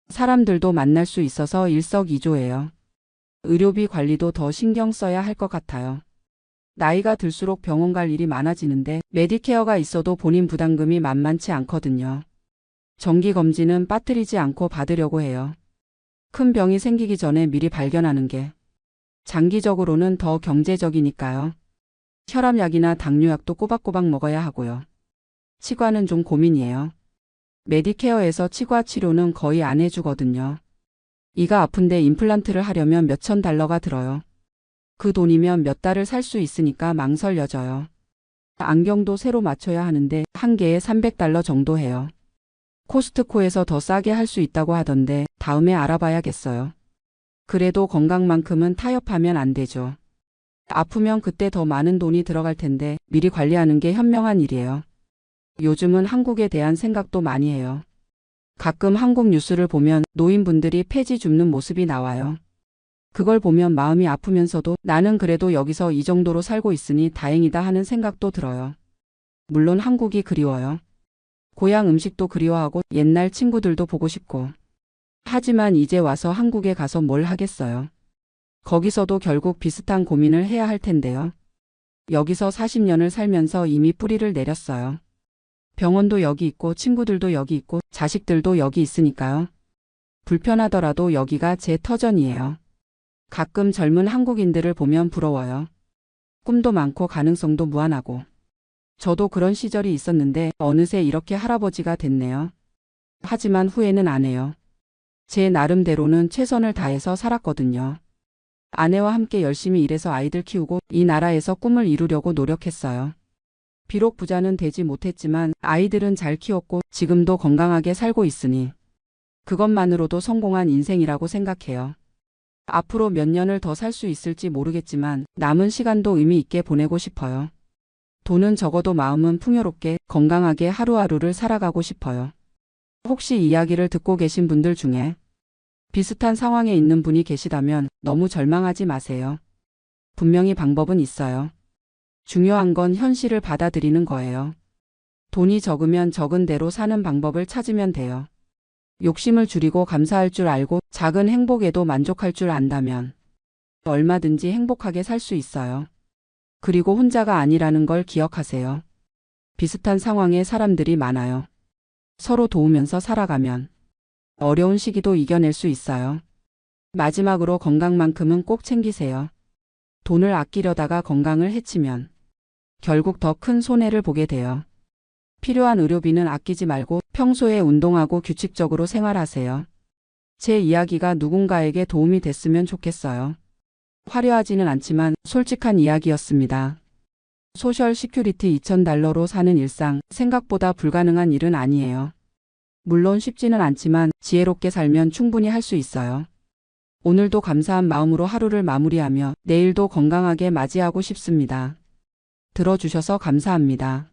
사람들도 만날 수 있어서 일석이조예요. 의료비 관리도 더 신경 써야 할 것 같아요. 나이가 들수록 병원 갈 일이 많아지는데 메디케어가 있어도 본인 부담금이 만만치 않거든요. 정기검진은 빠뜨리지 않고 받으려고 해요. 큰 병이 생기기 전에 미리 발견하는 게 장기적으로는 더 경제적이니까요. 혈압약이나 당뇨약도 꼬박꼬박 먹어야 하고요. 치과는 좀 고민이에요. 메디케어에서 치과 치료는 거의 안 해주거든요. 이가 아픈데 임플란트를 하려면 몇천 달러가 들어요. 그 돈이면 몇 달을 살 수 있으니까 망설여져요. 안경도 새로 맞춰야 하는데 한 개에 $300 정도 해요. 코스트코에서 더 싸게 할 수 있다고 하던데 다음에 알아봐야겠어요. 그래도 건강만큼은 타협하면 안 되죠. 아프면 그때 더 많은 돈이 들어갈 텐데 미리 관리하는 게 현명한 일이에요. 요즘은 한국에 대한 생각도 많이 해요. 가끔 한국 뉴스를 보면 노인분들이 폐지 줍는 모습이 나와요. 그걸 보면 마음이 아프면서도 나는 그래도 여기서 이 정도로 살고 있으니 다행이다 하는 생각도 들어요. 물론 한국이 그리워요. 고향 음식도 그리워하고 옛날 친구들도 보고 싶고. 하지만 이제 와서 한국에 가서 뭘 하겠어요. 거기서도 결국 비슷한 고민을 해야 할 텐데요. 여기서 40년을 살면서 이미 뿌리를 내렸어요. 병원도 여기 있고 친구들도 여기 있고 자식들도 여기 있으니까요. 불편하더라도 여기가 제 터전이에요. 가끔 젊은 한국인들을 보면 부러워요. 꿈도 많고 가능성도 무한하고. 저도 그런 시절이 있었는데 어느새 이렇게 할아버지가 됐네요. 하지만 후회는 안 해요. 제 나름대로는 최선을 다해서 살았거든요. 아내와 함께 열심히 일해서 아이들 키우고 이 나라에서 꿈을 이루려고 노력했어요. 비록 부자는 되지 못했지만 아이들은 잘 키웠고 지금도 건강하게 살고 있으니 그것만으로도 성공한 인생이라고 생각해요. 앞으로 몇 년을 더 살 수 있을지 모르겠지만 남은 시간도 의미 있게 보내고 싶어요. 돈은 적어도 마음은 풍요롭게 건강하게 하루하루를 살아가고 싶어요. 혹시 이야기를 듣고 계신 분들 중에 비슷한 상황에 있는 분이 계시다면 너무 절망하지 마세요. 분명히 방법은 있어요. 중요한 건 현실을 받아들이는 거예요. 돈이 적으면 적은 대로 사는 방법을 찾으면 돼요. 욕심을 줄이고 감사할 줄 알고 작은 행복에도 만족할 줄 안다면 얼마든지 행복하게 살 수 있어요. 그리고 혼자가 아니라는 걸 기억하세요. 비슷한 상황에 사람들이 많아요. 서로 도우면서 살아가면 어려운 시기도 이겨낼 수 있어요. 마지막으로 건강만큼은 꼭 챙기세요. 돈을 아끼려다가 건강을 해치면 결국 더 큰 손해를 보게 돼요. 필요한 의료비는 아끼지 말고 평소에 운동하고 규칙적으로 생활하세요. 제 이야기가 누군가에게 도움이 됐으면 좋겠어요. 화려하지는 않지만 솔직한 이야기였습니다. 소셜 시큐리티 $2,000로 사는 일상, 생각보다 불가능한 일은 아니에요. 물론 쉽지는 않지만 지혜롭게 살면 충분히 할 수 있어요. 오늘도 감사한 마음으로 하루를 마무리하며 내일도 건강하게 맞이하고 싶습니다. 들어주셔서 감사합니다.